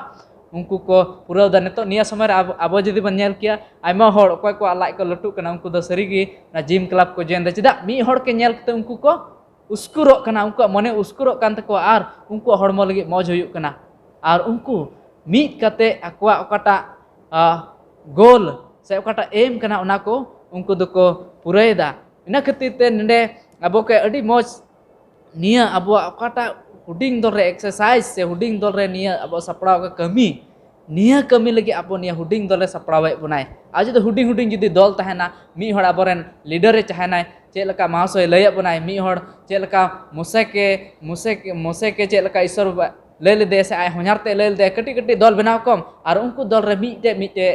ᱩᱱᱠᱩ ko ᱯᱩᱨᱟᱹᱣ ᱫᱟ ᱱᱤᱛᱚᱜ ᱱᱤᱭᱟᱹ ᱥᱚᱢᱚᱭ ᱨᱮ ᱟᱵᱚ ᱡᱩᱫᱤ ᱵᱚᱱ ᱧᱮᱞ ᱠᱮᱭᱟ ᱟᱭᱢᱟ ᱦᱚᱲ ᱚᱠᱚᱭ ᱠᱚ ᱞᱟᱡ ᱠᱚ ᱞᱟᱹᱴᱩᱜ ᱠᱟᱱᱟ ᱩᱱᱠᱩ ᱫᱚ ᱥᱟᱹᱨᱤᱜᱮ ᱚᱱᱟ ᱡᱤᱢ ᱠᱞᱟᱵ ᱠᱚ ᱡᱚᱭᱮᱱ ᱫᱟ ᱪᱮᱫᱟᱜ ᱢᱤᱫ ᱦᱚᱲ ke ᱧᱮᱞ ᱠᱟᱛᱮ ᱩᱱᱠᱩ ko uskurok kana unkuak mone uskurok kan takuwa ar unkuak hormo lagi moj huyuk kana ar unku mid kate akuak okata goal se okata aim kana ona ko unku doko purayda ina khatir te nende abo ke adi moj nia abo okata huding dol re exercise se huding dol re nia abo saprao ka kami nia kami lagi abo nia huding dol re saprawe bunai aja to huding judi dol tahena mi hor aboren leader re chahenai चेक लका महाशय लय बनाए मी हर check लका मुसे के check लका ईश्वर लय लेदे से आय हजारते लय लेदे कटी कटी दल बनाव कम और उनको दल रे मीटे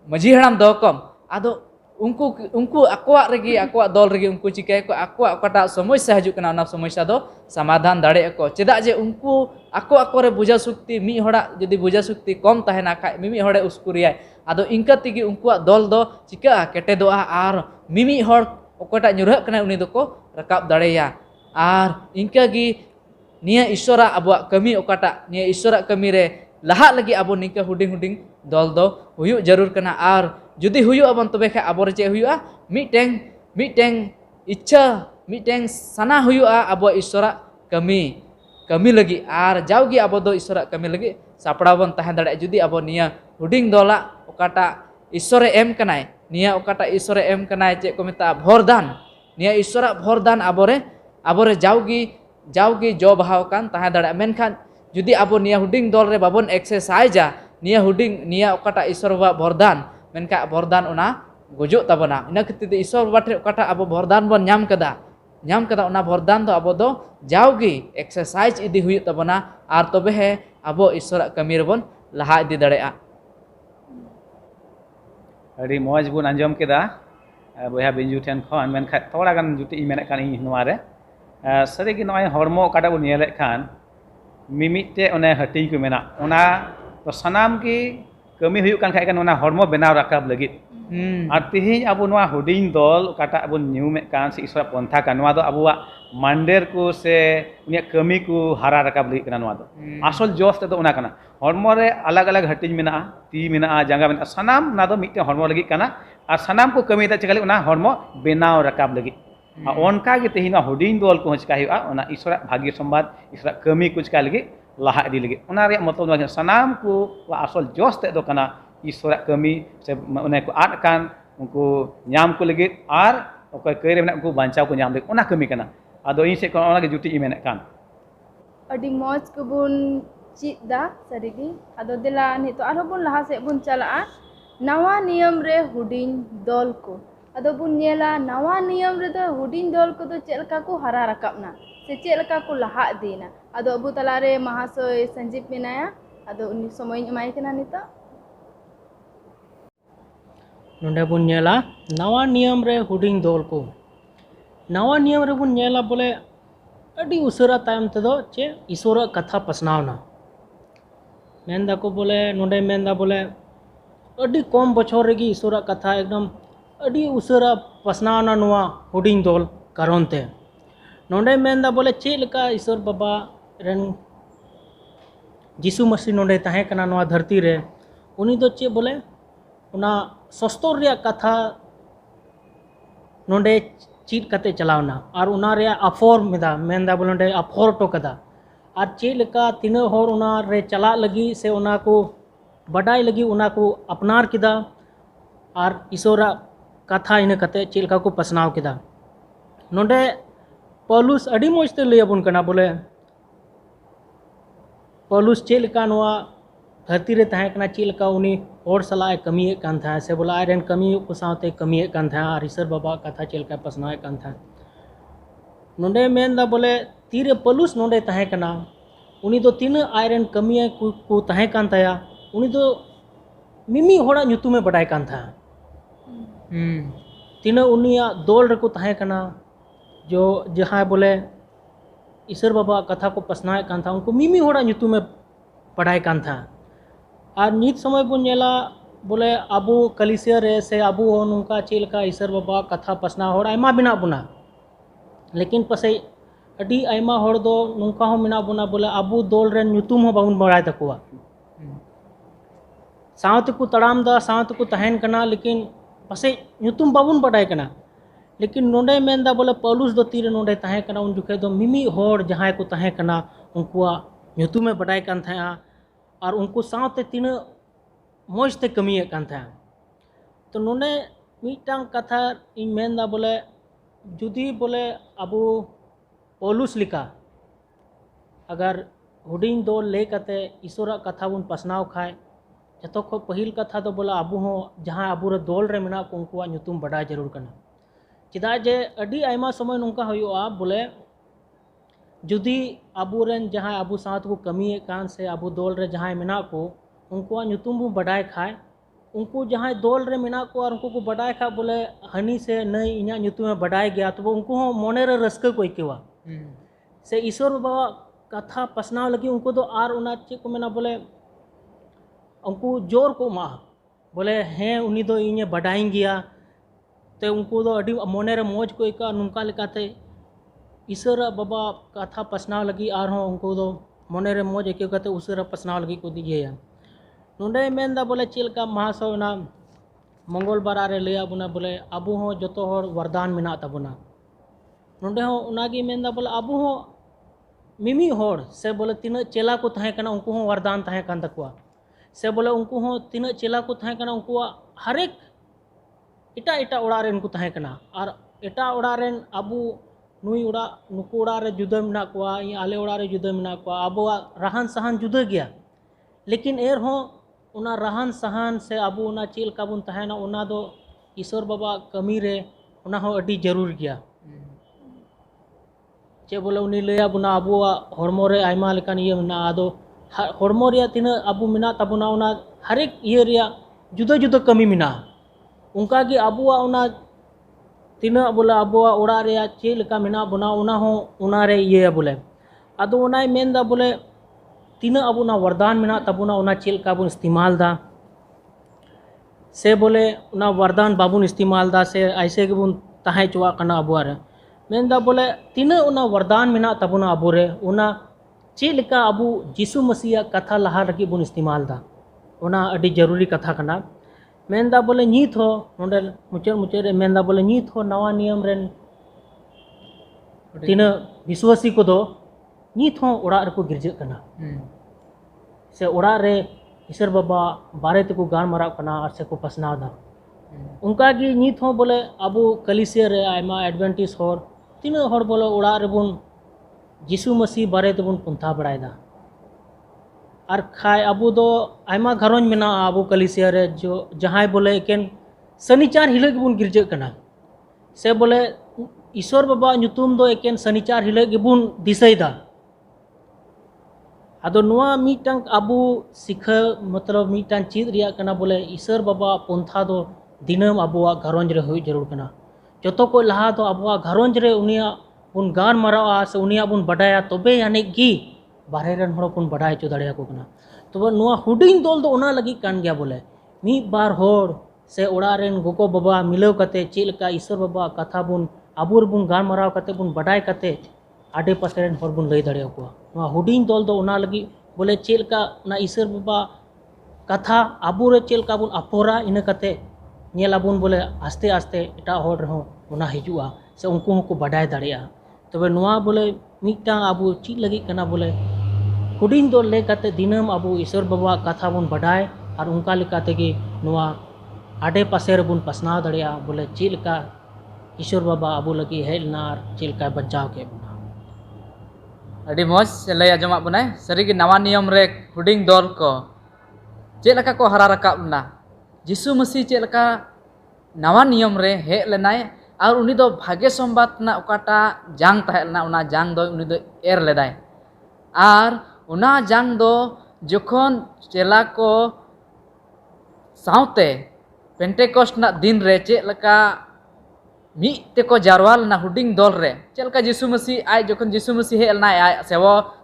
मजी हड़ाम दो कम आदो उनको अकोआ रेगी अकोआ दल रेगी उनको चिकाय को अकोआ अकोटा समस्या हजू कना ना समस्या दो समाधान दाड़े को चेदा जे उनको अको रे बुझा शक्ति मी हड़ा जदि बुझा शक्ति कम तहना खाय मिमी हड़े उसकुरिया आदो इंका तिगी उनको दल दो चिका केटेदोआ आर मिमी हड़ ओकटा nyurah kena uni doko rakap dareya ar inka gi nia isora abo kami okata nia isora kami re laha lagi abo nika huding dol do huyu jarur kena ar judi huyu abon tobe kha abo re che huyu a miteng icha miteng sana huyu a abo isora kami lagi ar jaugi abo do isora kami lagi saprabon tahan dare judi abo nia huding dola okata isore em kanai nia okata isore em kanai cek ko meta bhordan nia isora bhordan abore jaugi jo bahaw kan tahan dare menkan judi abo nia huding dol re babon exercise nia huding nia okata isor wa bhordan menka bhordan ona gujuk tabona ina kiti isor batre okata abo bhordan bon nyam kada ona bhordan do abo do jaugi exercise idi huyuk tabona ar tobe he abo isora kami rebon laha idi darea ᱟᱹᱰᱤ ᱢᱚᱡᱽ ᱵᱚᱱ ᱟᱸᱡᱚᱢ ᱠᱮᱫᱟ ᱵᱚᱭᱦᱟ ᱵᱤᱧᱡᱩ ᱴᱷᱮᱱ ᱠᱷᱚᱱ ᱢᱮᱱᱠᱷᱟᱱ ᱛᱷᱚᱲᱟ ᱜᱟᱱ ᱡᱩᱴᱤ ᱤᱧ ᱢᱮᱱᱮᱫ ᱠᱟᱱ ᱤᱧ ᱱᱚᱣᱟ ᱨᱮ ᱥᱟᱹᱨᱤᱜᱮ ᱱᱚᱜᱼᱚᱭ ᱦᱚᱲᱢᱚ ᱚᱠᱟᱴᱟᱜ ᱵᱚᱱ ᱧᱮᱞᱮᱫ ᱠᱷᱟᱱ ᱢᱤᱢᱤᱫᱴᱮᱡ ᱚᱱᱮ ᱦᱟᱹᱴᱤᱧ ᱠᱚ ᱢᱮᱱᱟᱜ ᱚᱱᱟ ᱛᱚ ᱥᱟᱱᱟᱢ ᱜᱮ ᱠᱟᱹᱢᱤ ᱦᱩᱭᱩᱜ ᱠᱟᱱ ᱠᱷᱟᱡ ᱚᱱᱟ ᱦᱚᱲᱢᱚ ᱵᱮᱱᱟᱣ ᱨᱟᱠᱟᱵ ᱞᱟᱹᱜᱤᱫ ᱟᱨ ᱛᱮᱦᱮᱧ ᱟᱵᱚ ᱱᱚᱣᱟ ᱦᱩᱰᱤᱧ ᱫᱚᱞ ᱚᱠᱟᱴᱟᱜ ᱵᱚᱱ ᱧᱩᱢᱮᱫ ᱠᱟᱱ ᱥᱮ ᱤᱥᱚᱨᱟᱜ ᱯᱚᱱᱛᱷᱟ ᱠᱟᱱ ᱱᱚᱣᱟ ᱫᱚ ᱟᱵᱚᱣᱟᱜ ᱢᱟᱱᱰᱮᱨ को से उनिया कमी को हरा रकाब लगी कना नवा दो असल जोश ते दो उना कना हॉर्मो रे अलग अलग हटिंग मेना ती मेना जांगा मेना सनाम ना दो मिटे हॉर्मो लगी कना और सनाम को कमी दा चकले उना हॉर्मो बेनाव रकाब लगी ओनका गे तेहिना हुडिंग दोल को चिका हुआ उना ईश्वर भाग्य संवाद ईश्वर कमी को चिका लगी लाहा इदी लगी उना रे मतलब सनाम को असल जोश ते दो कना ईश्वर कमी से उन्हें को आद कान उनको ᱧᱟᱢ को लगी और ओके कइरे मेना उनको बांचाव को ᱧᱟᱢ लगी उना कमी कना ᱟᱫᱚ ᱤᱧ ᱥᱮᱫ ᱠᱷᱚᱱ ᱚᱱᱟᱜᱮ ᱡᱩᱴᱤ ᱤᱧ ᱢᱮᱱᱮᱫ ᱠᱟᱱ ᱟᱹᱰᱤ ᱢᱚᱡᱽ ᱠᱚᱵᱚᱱ ᱪᱮᱫ ᱫᱟ ᱥᱟᱹᱨᱤᱜᱮ ᱟᱫᱚ ᱫᱮᱞᱟ ᱱᱤᱛᱚᱜ ᱟᱨᱦᱚᱸ ᱵᱚᱱ ᱞᱟᱦᱟ ᱥᱮᱫ ᱵᱚᱱ ᱪᱟᱞᱟᱜᱼᱟ ᱱᱟᱣᱟ ᱱᱤᱭᱚᱢ ᱨᱮ ᱦᱩᱰᱤᱧ ᱫᱚᱞ ᱠᱚ ᱟᱫᱚ ᱵᱚᱱ ᱧᱮᱞᱟ ᱱᱟᱣᱟ ᱱᱤᱭᱚᱢ ᱨᱮᱫᱚ ᱦᱩᱰᱤᱧ ᱫᱚᱞ ᱠᱚᱫᱚ ᱪᱮᱫ ᱞᱮᱠᱟ ᱠᱚ ᱦᱟᱨᱟ ᱨᱟᱠᱟᱵᱱᱟ ᱥᱮ ᱪᱮᱫ ᱞᱮᱠᱟ ᱠᱚ ᱞᱟᱦᱟ ᱤᱫᱤᱭᱮᱱᱟ ᱟᱫᱚ ᱟᱵᱚ ᱛᱟᱞᱟᱨᱮ ᱢᱟᱦᱟᱥᱚᱭ ᱥᱚᱧᱡᱤᱵ ᱢᱮᱱᱟᱭᱟ ᱟᱫᱚ ᱩᱱᱤ ᱥᱚᱢᱚᱭᱤᱧ ᱮᱢᱟᱭ ᱠᱟᱱᱟ ᱱᱤᱛᱚᱜ नोंडे बुन नेला नवा नियम रे हुडिंग दल को नवा नियम रे बुन नेला बोले अड़ी उसरा तायम तेदो चे ईश्वर कथा पसनावना मेंदा को बोले नोंडे मेंदा बोले अड़ी कम बछर रेगी ईश्वर कथा एकदम अड़ी उसरा पसनावना नुआ हुडिंग दल कारण ते नोंडे मेंदा बोले चे लका ईश्वर बाबा रेन जीसु मसीह नोंडे ताहे कना नुआ धरती रे उनी दो चे बोले उना सस्तर रे कथा नोंडे चीट कते चलावना और उना रे अफोर मेदा मेंदा बोले नोंडे अफोर टो कदा और चे लका तिना होर उना रे चला लगी से उना को बडाई लगी उना को अपनार किदा और ईश्वरा कथा इन कते चे लका को पसनाव किदा नोंडे पौलुस अड़ी मोज ते लयबुन कना बोले पौलुस चे लका नोआ धरती रे ताहे कना चे लका उनी और सलाह कमीए कान था से बोला आयरन कमी को साथे कमीए कान था और ईश्वर बाबा कथा चे लका पसनाए कान था नोंडे मेंदा बोले तीरे पौलुस नोंडे ताहे कना उनी दो तीन आयरन कमीए को ताहे कान था उनी दो मिमी होड़ा ᱧᱩᱛᱩᱢᱮ बडाय कान था तीना उनिया दोल रे को ताहे कना जो जहां बोले ईश्वर बाबा कथा को पसनाए कान था उनको मिमी होड़ा ᱧᱩᱛᱩᱢᱮ बडाय कान था और नित समय बन नेला बोले अबू कलिसिया रे से अबू हो नुका चेल का ईश्वर बाबा कथा पसना होड़ आयमा बिना बुना लेकिन पसे अडी आयमा होड़ दो नुका हो मिना बुना बोले अबू दोल रे ᱧᱩᱛᱩᱢ हो बाबुन बड़ाय तकुआ सावते को तड़ाम दा सावते को तहन कना लेकिन पसे ᱧᱩᱛᱩᱢ बाबुन बड़ाय कना लेकिन नोंडे मेंदा बोले पौलुस दो तीर नोंडे तहन कना उन जुखे दो मिमी होड़ जहां को तहन कना उनकुआ ᱧᱩᱛᱩᱢ बड़ाय कान था और उनको सावते तीन मौजते कमिए कान था तो नोंडे मीटांग कथा इन मेंदा बोले जुदी बोले अबू पौलुस लिखा अगर हुडिंग दो ले कते ईश्वर कथा बुन पसनाव खाए जतो को पहिल कथा तो बोला अबू हो जहां अबू रे दोल रे मेना उनको ᱧᱩᱛᱩᱢ बड़ा जरूर करना चिदा जे अडी आयमा समय नोंका होयोआ बोले जुदी अबू रेन जहां अबू साथ को कमी कान से अबू दोल रे जहां मेना को उनको ᱧᱩᱛᱩᱢ बु बड़ाय खाए उनको जहां दोल रे मेना को और उनको को बड़ाय खा बोले हनी से नई इना ᱧᱩᱛᱩᱢ बड़ाय गया तो उनको मोने रे रस्क को इकेवा से ईश्वर बाबा कथा पसनाव लगी उनको तो आर उना चे को मेना बोले उनको जोर को मा बोले हैं उनी दो इने बड़ाई गया तो उनको तो अडी मोने रे मौज को इका नुका लेकाते ईश्वर बाबा कथा पसनाव लगी आर हो उनको तो मोने रे मौज इके कते ईश्वर पसनाव लगी को दिए नोंडे मेंदा बोले चिलका महासव ना मंगलबार रे लिया बुना बोले अबू हो जतो होर वरदान मिना तबुना नोंडे हो उनागी मेंदा बोले अबू हो मिमी होड़ से बोले तीन चेला को तहे कना उनको हो वरदान तहे कान तकुआ से बोले उनको हो तीन चेला को तहे कना उनको हरेक इटा इटा उड़ा रे उनको तहे कना और इटा उड़ा रे अबू नुई उड़ा नुको उड़ा रे जुदा मिना कुआ आले उड़ा रे जुदा मिना कुआ अबुआ रहन सहन जुदा गया लेकिन एर हो उना रहन सहन से अबू उना चेल का बुन तहेना उना दो ईश्वर बाबा कमी रे उना हो अडी जरूर गया चे बोले उनी लया बुना अबुआ हरमो रे आयमा लेकान ये ना आदो हरमो रे तीन अबू मिना तबुना उना हरेक ये रे जुदा जुदा कमी मिना उनका की अबुआ उना तीन बोले अबुआ उड़ा रे चे लेका मिना बुना उना हो उना रे ये बोले आदो उनाय मेंदा बोले तीन अबू ना वरदान मिना तबुना उना चे लेका बुन इस्तेमाल दा से बोले उना वरदान बाबुन इस्तेमाल दा से ऐसे के बुन तहे चुआ कना अबुआ रे मेंदा बोले तीन उना वरदान मिना तबुना अबू रे उना चे लेका अबू यीशु मसीह कथा लहा लगी बुन इस्तेमाल दा उना अडी जरूरी कथा कना मेंदा बोले नीत हो नोंडे मुचर मुचर रे मेंदा बोले नीत हो नवा नियम रेन तीन विश्वासी को दो नीत हो उड़ा रे को गिरजे कना से उड़ा रे ईश्वर बाबा बारे ते को गान मराव कना और से को पसनाव दा उनका की नीत हो बोले अबू कलिसिया रे आयमा एडवेंटिस होर तीन होर बोले उड़ा रे बुन यीशु मसीह बारे ते बुन पुंथा बड़ाय दा और खाए अबू दो आयमा घरों में ना अबू कलिसिया रे जो जहां बोले एकेन शनिचार हिले बुन गिरजे कना से बोले ईश्वर बाबा ᱧᱩᱛᱩᱢ दो एकेन शनिचार हिले बुन दिसई दा आदो नुआ मीटांग अबू सिख मतलब मीटांग चीज रिया कना बोले ईश्वर बाबा पुंथा दो दिनम अबुआ घरोंज रे हुई जरूर कना जतो को लहा दो अबुआ घरोंज रे उनिया बुन गान मरावा से उनिया बुन बडाया तबे यानी की बाहरे रन हड़ बुन बडाय चो दाड़िया को कना तो नुआ हुडिंग दोल दो उना लगी कान गया बोले मी बार होड़ से उड़ा रेन गोको बाबा मिलव कते चेलका ईश्वर बाबा कथा बुन अबूर बुन गान मराव कते बुन बडाय कते आडे पासे रेन हड़ बुन लई दाड़िया को नुआ हुडिंग दोल दो उना लगी बोले चेलका ना ईश्वर बाबा कथा अबू रे चेलका बुन अपोरा इना कते नेलाबुन बोले आस्ते आस्ते एटा होड़ रहो उना हिजुआ से उनको को बडाय दाड़िया तबे नुआ बोले मिटा अबू ची लगी कना बोले हुडिंग दो ले कते दिनम अबू ईश्वर बाबा कथा बुन बडाय और उनका लेकाते कि नुआ आडे पासे रे बुन पसनाव दाड़िया बोले चेलका ईश्वर बाबा अबू लगी हेलना चेलका बचाव के बुना अड़ी मौज लय आजमा बुनाय सरीगे नवा नियम रे हुडिंग दल को चे लका को हरा रकाब ना यीशु मसीह चे लका नवा नियम रे हे लेनाय और उनी दो भाग्य संबाद ना ओकाटा जांग तहेलना उना जांग दो उनी दो एर लेदाय और उना जांग दो जखन चेला को सावते पेंटेकोस्ट ना दिन रे चे लका मी ते को जारवाल ना हुडिंग दल रे चे लका यीशु मसीह आय जखन यीशु मसीह हे लेनाय आय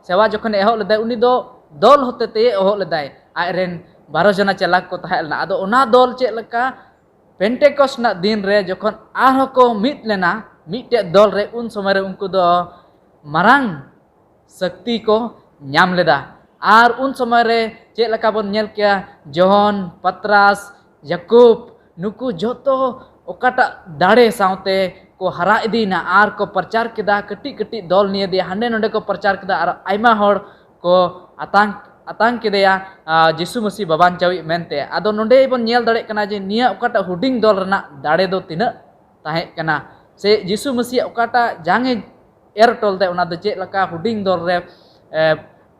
सेवा जखन एहो लेदाय उनी दो दल होते ते एहो लेदाय आय रेन 12 जना चेला को तहेलना आदो ओना दल चेक लका पेंटेकॉस्ट ना दिन रे जखन आरहो को मिट लेना मिटे दल रे उन समय रे उनको दो मारांग शक्ति को नाम लेदा आर उन समय रे चेक लका बन नेल किया जॉन पतरास याकूब नुकु जोतो ओकाटा दाड़े सावते को हरा इदीना आर को प्रचार किदा कटी कटी दल निये दिया हांडे नोंडे को प्रचार किदा आर आयमा हर को आतंक किदेया जिसु मसीह बाबान चावी मेनते आदो नोंडे बन नेल दाड़े कना जे निया ओकाटा हुडिंग दल रना दाड़े दो तिना ताहे कना से जिसु मसीह ओकाटा जांगे एर टोलते ओना दो चेक लका हुडिंग दल रे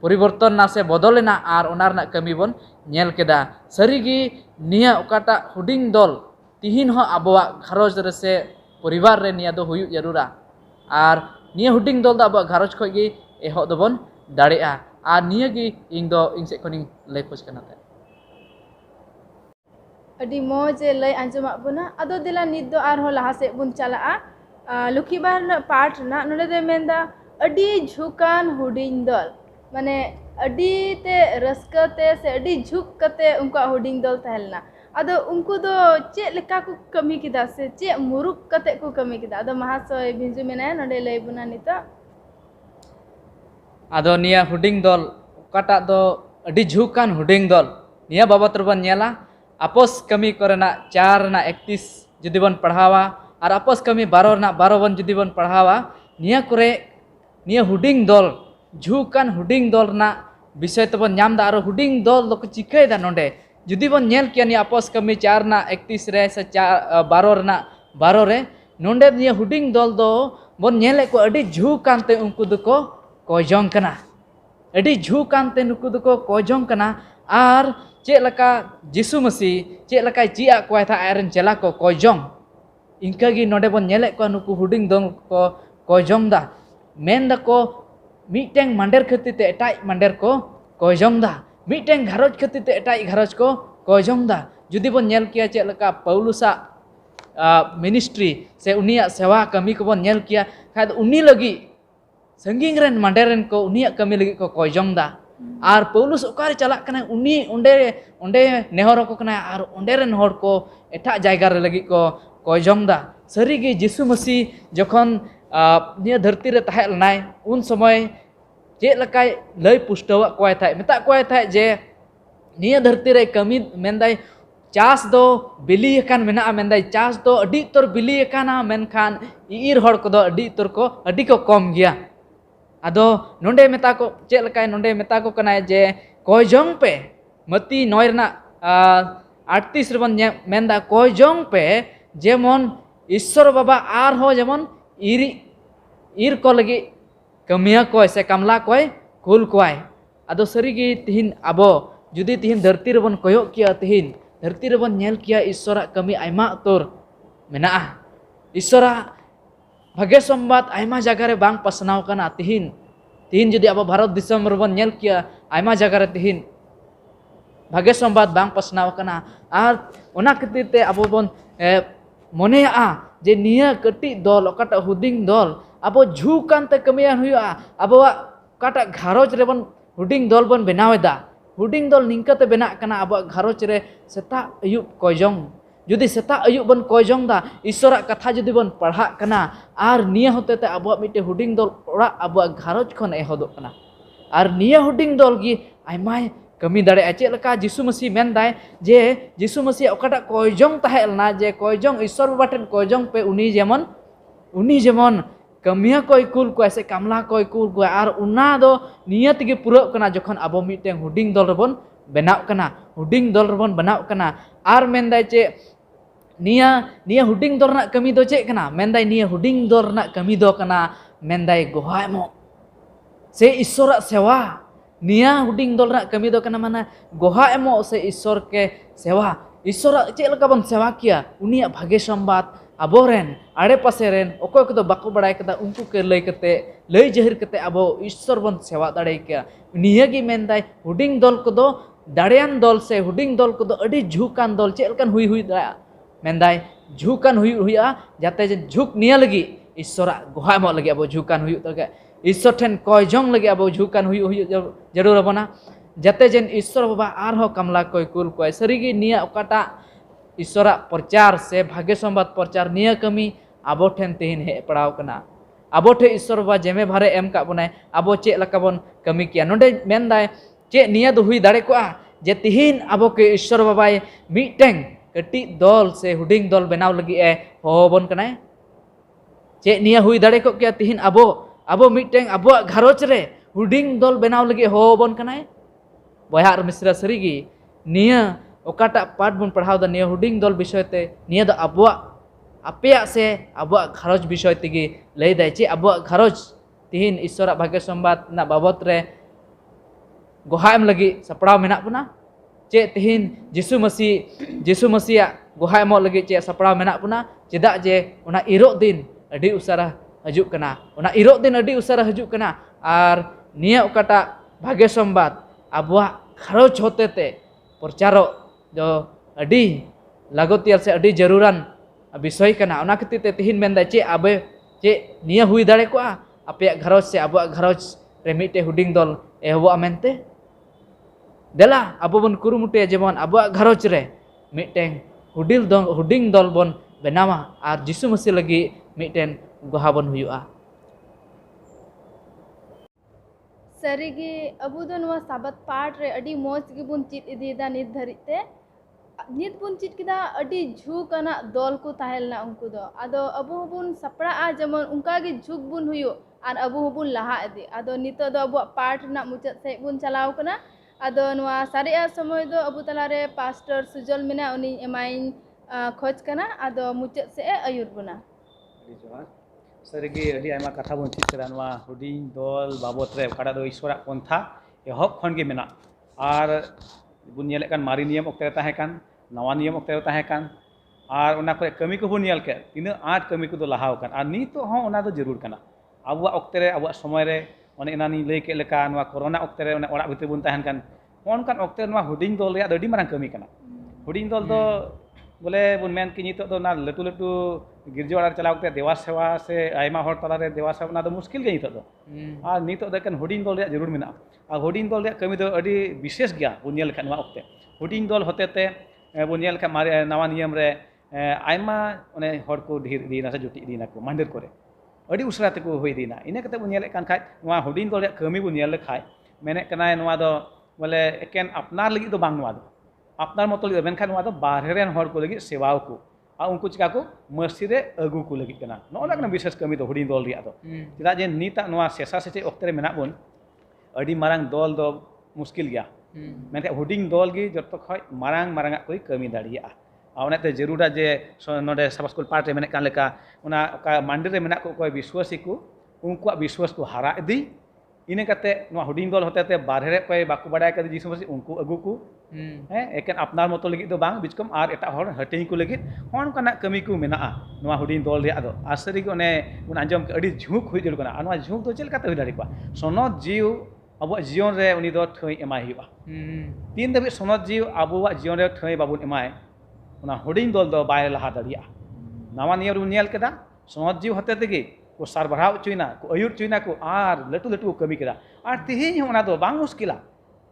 परिवर्तन ना से बदलेना आर ओना रना कमी बन नेल केदा सरीगी निया ओकाटा हुडिंग दल तिहिन हो आबोआ घरज रे से परिवार रे निया दो हुयु जरूरा आर निया हुडिंग दल दा आबोआ घरज खगी एहो दबन दाड़ेआ आर निया गी इंग दो इंग से कोनी लय खोज कना ते अडी मौज लय आंजमा बुना अदो दिला निद दो आर हो लहा से बुन चला लुखीबार ना पाठ ना नोडे दे मेंदा अडी झुकान हुडिंग दल माने अडी ते रस्कते से अडी झुक कते उनका हुडिंग दल तहलना अदो उनको दो चे लेका को कमी किदा से चे मुरुक कते को कमी किदा अदो महाशय भिंजु मेना नोडे लय बुना निता आदो निया हुडिंग दल ओकाटा दो अडी झुकान हुडिंग दल निया बाबत रबन नेला आपस कमी करना 4 ना 31 जुदी बन पढ़ावा और आपस कमी 12 ना 12 बन जुदी बन पढ़ावा निया करे निया हुडिंग दल झुकान हुडिंग दल ना विषय तबन नाम दा आरो हुडिंग दल दो को चिकाय दा नोंडे जुदी बन नेल किया निया आपस कमी 4 ना 31 रे से 12 ना 12 रे नोंडे निया हुडिंग दल दो बन नेले को अडी झुकानते उनको दको कोजोंग कना अडी झुकानते नुकु दको कोजोंग कना आर चे लका जिसु मसीह चे लका चिया को था आयरन चला को कोजोंग इनका गी नोडे बन नेले को नुकु हुडिंग दल को कोजोंग दा मेन दा को मीटेंग मंडेर खतिते एटाई मंडेर को कोजोंग दा मीटेंग घरज खतिते एटाई घरज को कोजोंग दा जुदी बन नेल किया चे लका पौलुसा मिनिस्ट्री से उनिया सेवा कमी को बन नेल किया खाद उनी लगी संगिंग रेन मंडेरन को उनिया कमी लगी को कोजोंग दा आर पौलुस ओकारे चला कना उनी ओंडे ओंडे नेहर को कना आर ओंडे रेन हर को एटा जायगा रे लगी को कोजोंग दा सरीगी जिसु मसीह जखन निया धरती रे ताहे लनाय उन समय चे लकाय लय पुष्टवा कोय थाय मेता कोय थाय जे निया धरती रे कमी मेनदाय चास दो बिली एकान मेना मेनदाय चास दो अडी तोर बिली एकाना मेनखान ईर हर को दो अडी तोर को अडी को कम गया आदो नोंडे मेता को चे लकाय नोंडे मेता को कनाय जे कोजोंग पे मती 9 रना 38 रे बन मेनदा कोजोंग पे जेमन ईश्वर बाबा आर हो जेमन ईर को लगी कमिया कोय से कमला कोय कुल कोय आदो सरीगी तिहिन आबो जुदी तिहिन धरती रे बन कोयो किया तिहिन धरती रे बन नेल किया ईश्वरा कमी आयमा तोर मेना ईश्वरा भाग्य संबाद आयमा जगह रे बांग पसनाव कना तिहिन जुदी अब भारत दिसम रे बन नेल किया आयमा जगह रे तिहिन भाग्य संबाद बांग पसनाव कना आर ओना खातिर ते अब बन मोनेआ जे निया कटी दल ओकाटा हुडिंग दल अब झुकानते कमियान हुआ अब ओकाटा घारोज रे बन हुडिंग दल बन बनावेदा हुडिंग दल निंकाते बेना कना अब घारोज रे सेता अयुब कोजोंग जुदी सेता अयुब बन कोजोंग दा ईश्वरा कथा जुदी बन पढ़ा कना आर निया होते ते अब मिटे हुडिंग दल ओड़ा अब घारोज खन एहोदो कना आर निया हुडिंग दल गी आयमाय कमी दाड़े चे लका जिसु मसीह मेन दाय जे जिसु मसीह ओकाटा कोजोंग ताहेलना जे कोजोंग ईश्वर बाबा ठेन कोजोंग पे उनी जेमन कमिया कोई कुल को ऐसे कमला कोई कुल को आर उना दो नियत गे पूरा कना जखन अब मिटें हुडिंग दल रबन बनाव कना हुडिंग दल रबन बनाव कना आर मेन दाय चे निया हुडिंग दल रना कमी दो चे कना मेन दाय निया हुडिंग दल रना कमी दो कना मेन दाय गोहायमो से ईश्वरा सेवा निया हुडिंग दल रना कमी दो कना माने गोहा एमो से ईश्वर के सेवा ईश्वर चे लका बन सेवा किया उनिया भाग्य संबाद अबोरेन आड़े पासे रेन ओको को बाको बड़ाय कदा उनको के लय जहिर कते अब ईश्वर बन सेवा दाड़े किया निया गी मेनदाय हुडिंग दल को दो दाड़ियान दल से हुडिंग दल को दो अडी झुकान दल चे लकान हुई दा मेनदाय झुकान हुआ जाते जे झुक निया लगी ईश्वर गोहा एमो लगी अब झुकान हुई तके ईश्वर ठेन कोजोंग लगे अब झुकान हुई जरूर बना जाते जेन ईश्वर बाबा आरहो कमला कोई कुल कोई सरीगी निया ओकाटा ईश्वरा प्रचार से भाग्य संबाद प्रचार निया कमी आबो ठेन तेहिन हे पड़ाव कना आबो ठे ईश्वर बाबा जेमे भारे एम का बनाए आबो चे लका बन कमी किया नोडे मेन दाय चे निया दो हुई दाड़े कोआ जे तिहिन आबो के ईश्वर बाबाय मिटेंग कटी दल से हुडिंग दल बनाव लगी ए होबन कनाय चे निया हुई दाड़े को किया तिहिन आबो मिटेंग आबो घरोच रे हुडिंग दल बनाव लगी होबन कनाय बया और मिश्रा सरीगी निया ओकाटा पाठ बन पढ़ाव दा निया हुडिंग दल विषय ते निया दा आबो आपेया से आबो घरोज विषय तेगी लई दाय चे आबो घरोज तिहिन ईश्वर भाग्य संबाद ना बाबत रे गोहाएम लगी सपड़ाव मेना पुना चे तिहिन जिसु मसीह गोहाएम लगी चे सपड़ाव मेना पुना चेदा जे उना इरो दिन अडी उसारा हजुक कना उना इरो दिन अडी उसारा हजुक कना और निया ओकाटा भाग्य संबाद आबो खरोच होते ते प्रचारो जो अडी लागोतियल से अडी जरूरन विषय कना उना खती ते तिहिन मेन चे आबे चे निया हुई दाड़े को आपे घरोज से आबो घरोज रे मिटे हुडिंग दल एहबो मेनते देला आबो बन कुरुमुटे जेमन आबो घरोज रे मिटें हुडिंग दल बन बनावा और जिसु मसीह लगी मिटेन गोहा बन हुआ सरीगे अबू दो नवा साबत पाठ रे अडी मोज गे बुन चित इदीदा नित धरिते नित बुन चित किदा अडी झुकना दल को ताहेलना उनको दो आदो अबू बुन सपड़ा आ जमन उनका गे झुक बुन हुयो और अबू बुन लहा इदी आदो नितो दो अबू पाठ ना मुचाद से बुन चलाव कना आदो नवा सारे समय दो अबू तलारे पास्टर सुजल मेना उनी एमाइन खोज कना आदो मुचाद से अयुर बुना सरीगे अडी आयमा कथा बन चित करा नवा हुडिंग दल बाबत रे ओकाटा दो ईश्वरा पंथा एहब खन गे मेना और बुन नेले कान मारी नियम ओक्ते ताहे कान नवा नियम ओक्ते ताहे कान और उना को कमी को बुन नेल के तिना आठ कमी को दो लहाव कान और नितो हो उना दो जरूर काना आबुआ ओक्ते रे आबुआ समय रे ओने इनानी लई के लेका नवा कोरोना ओक्ते रे ओने ओड़ा भितर बुन ताहन कान ओनकान ओक्ते नवा हुडिंग दल रे अडी मारंग कमी काना हुडिंग दल दो बोले बुन मेन कि नितो दो ना लटू लटू गिरजा वाला चलाव के देवा सेवा से आयमा हर तला रे देवा सेवा ना दो मुश्किल गे नितो दो और नितो दो कन हुडिंग दल रे जरूर मेना और हुडिंग दल रे कमी दो अडी विशेष गया बुन नेल का नवा ओक्ते हुडिंग दल होते ते बुन नेल का मारे नवा नियम रे आयमा ओने हर को ढेर दीना से जुटी दीना को मंदिर करे अडी उसरा ते को होई दीना इने कते बुन नेल कान खाय नवा हुडिंग दल रे कमी बुन नेल खाय मेने कनाय नवा दो बोले एकेन अपनार लगी दो बांग नवा दो अपनार मत लगी मेनखान नवा दो बाहरे रेन हर को लगी सेवाओ को आ उनको चिका को मस्जिद रे अगु को लगी कना नोला कना विशेष कमी दो हुडिंग दल रिया दो चिदा जे नीता नवा सेसा से ओक्ते रे मेना बुन अडी मारंग दल दो मुश्किल गया मेनखान हुडिंग दल गी जतो खय मारंग कोई कमी दाड़िया आउनाते जरूरा जे नोडे सब स्कूल पार्ट रे मेने कान लेका उना का मंदिर रे मेना को कोई विश्वासी को उनको विश्वास को हरा इदी इने कते नवा हुडिंग दल होते ते बाहरे रे कोई बाकु बडाय कदे जिसु मसी उनको अगु को हैं एकेन अपनार मतो लगी दो बांग बिचकम आर एटा हर हटिंग को लगी होन कना कमी को मेना नवा हुडिंग दल रे आदो आसरी को ने उन अंजम अडी झुक हुई जड़ कना नवा झुक दो चेल काते हुई दाड़ी को सनद जीव अब जीवन रे उनी दो ठई एमाय हुआ तीन दबे सनद जीव अबुवा जीवन रे ठई बाबुन एमाय उना हुडिंग दल दो बाय लहा दाड़िया नवा नियर उन नेल केदा सनद जीव होते तेगे को सार बढ़ाव चुइना को अयुर चुइना को आर लटू लटू कमी केदा आर तिहिन होना दो बांग मुश्किला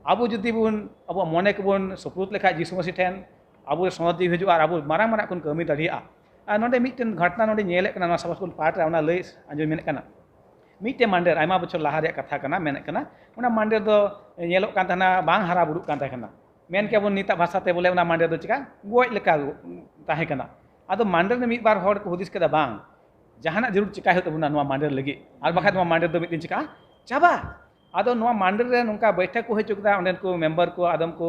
आबो जुदी बुन आबो मने को बुन सपुत लेखा जिसु मसीह ठेन आबो सनद जीव हिजु आर आबो मारा मारा कोन कमी दाड़िया आ नोडे मिटन घटना नोडे नेले कना ना सब स्कूल पार्ट रे उना लई अंजो मेने कना मिटे मंदिर आयमा बछर लाहा रे कथा कना मेने कना उना मंदिर दो नेलो कान थाना बांग हरा बुरु कान थाना मेन के बुन नीता भाषा ते बोले उना मंदिर दो चिका गोय लेका ताहे कना आदो मंदिर ने मिट बार हर को हुदिस केदा बांग जहाना जरूर चिका होते बुना नवा मंदिर लगी आर बाखा नवा मंदिर दो मिट चिका चाबा आदो नवा मंदिर रे नुका बैठक को हेचुकदा ओंडेन को मेंबर को आदम को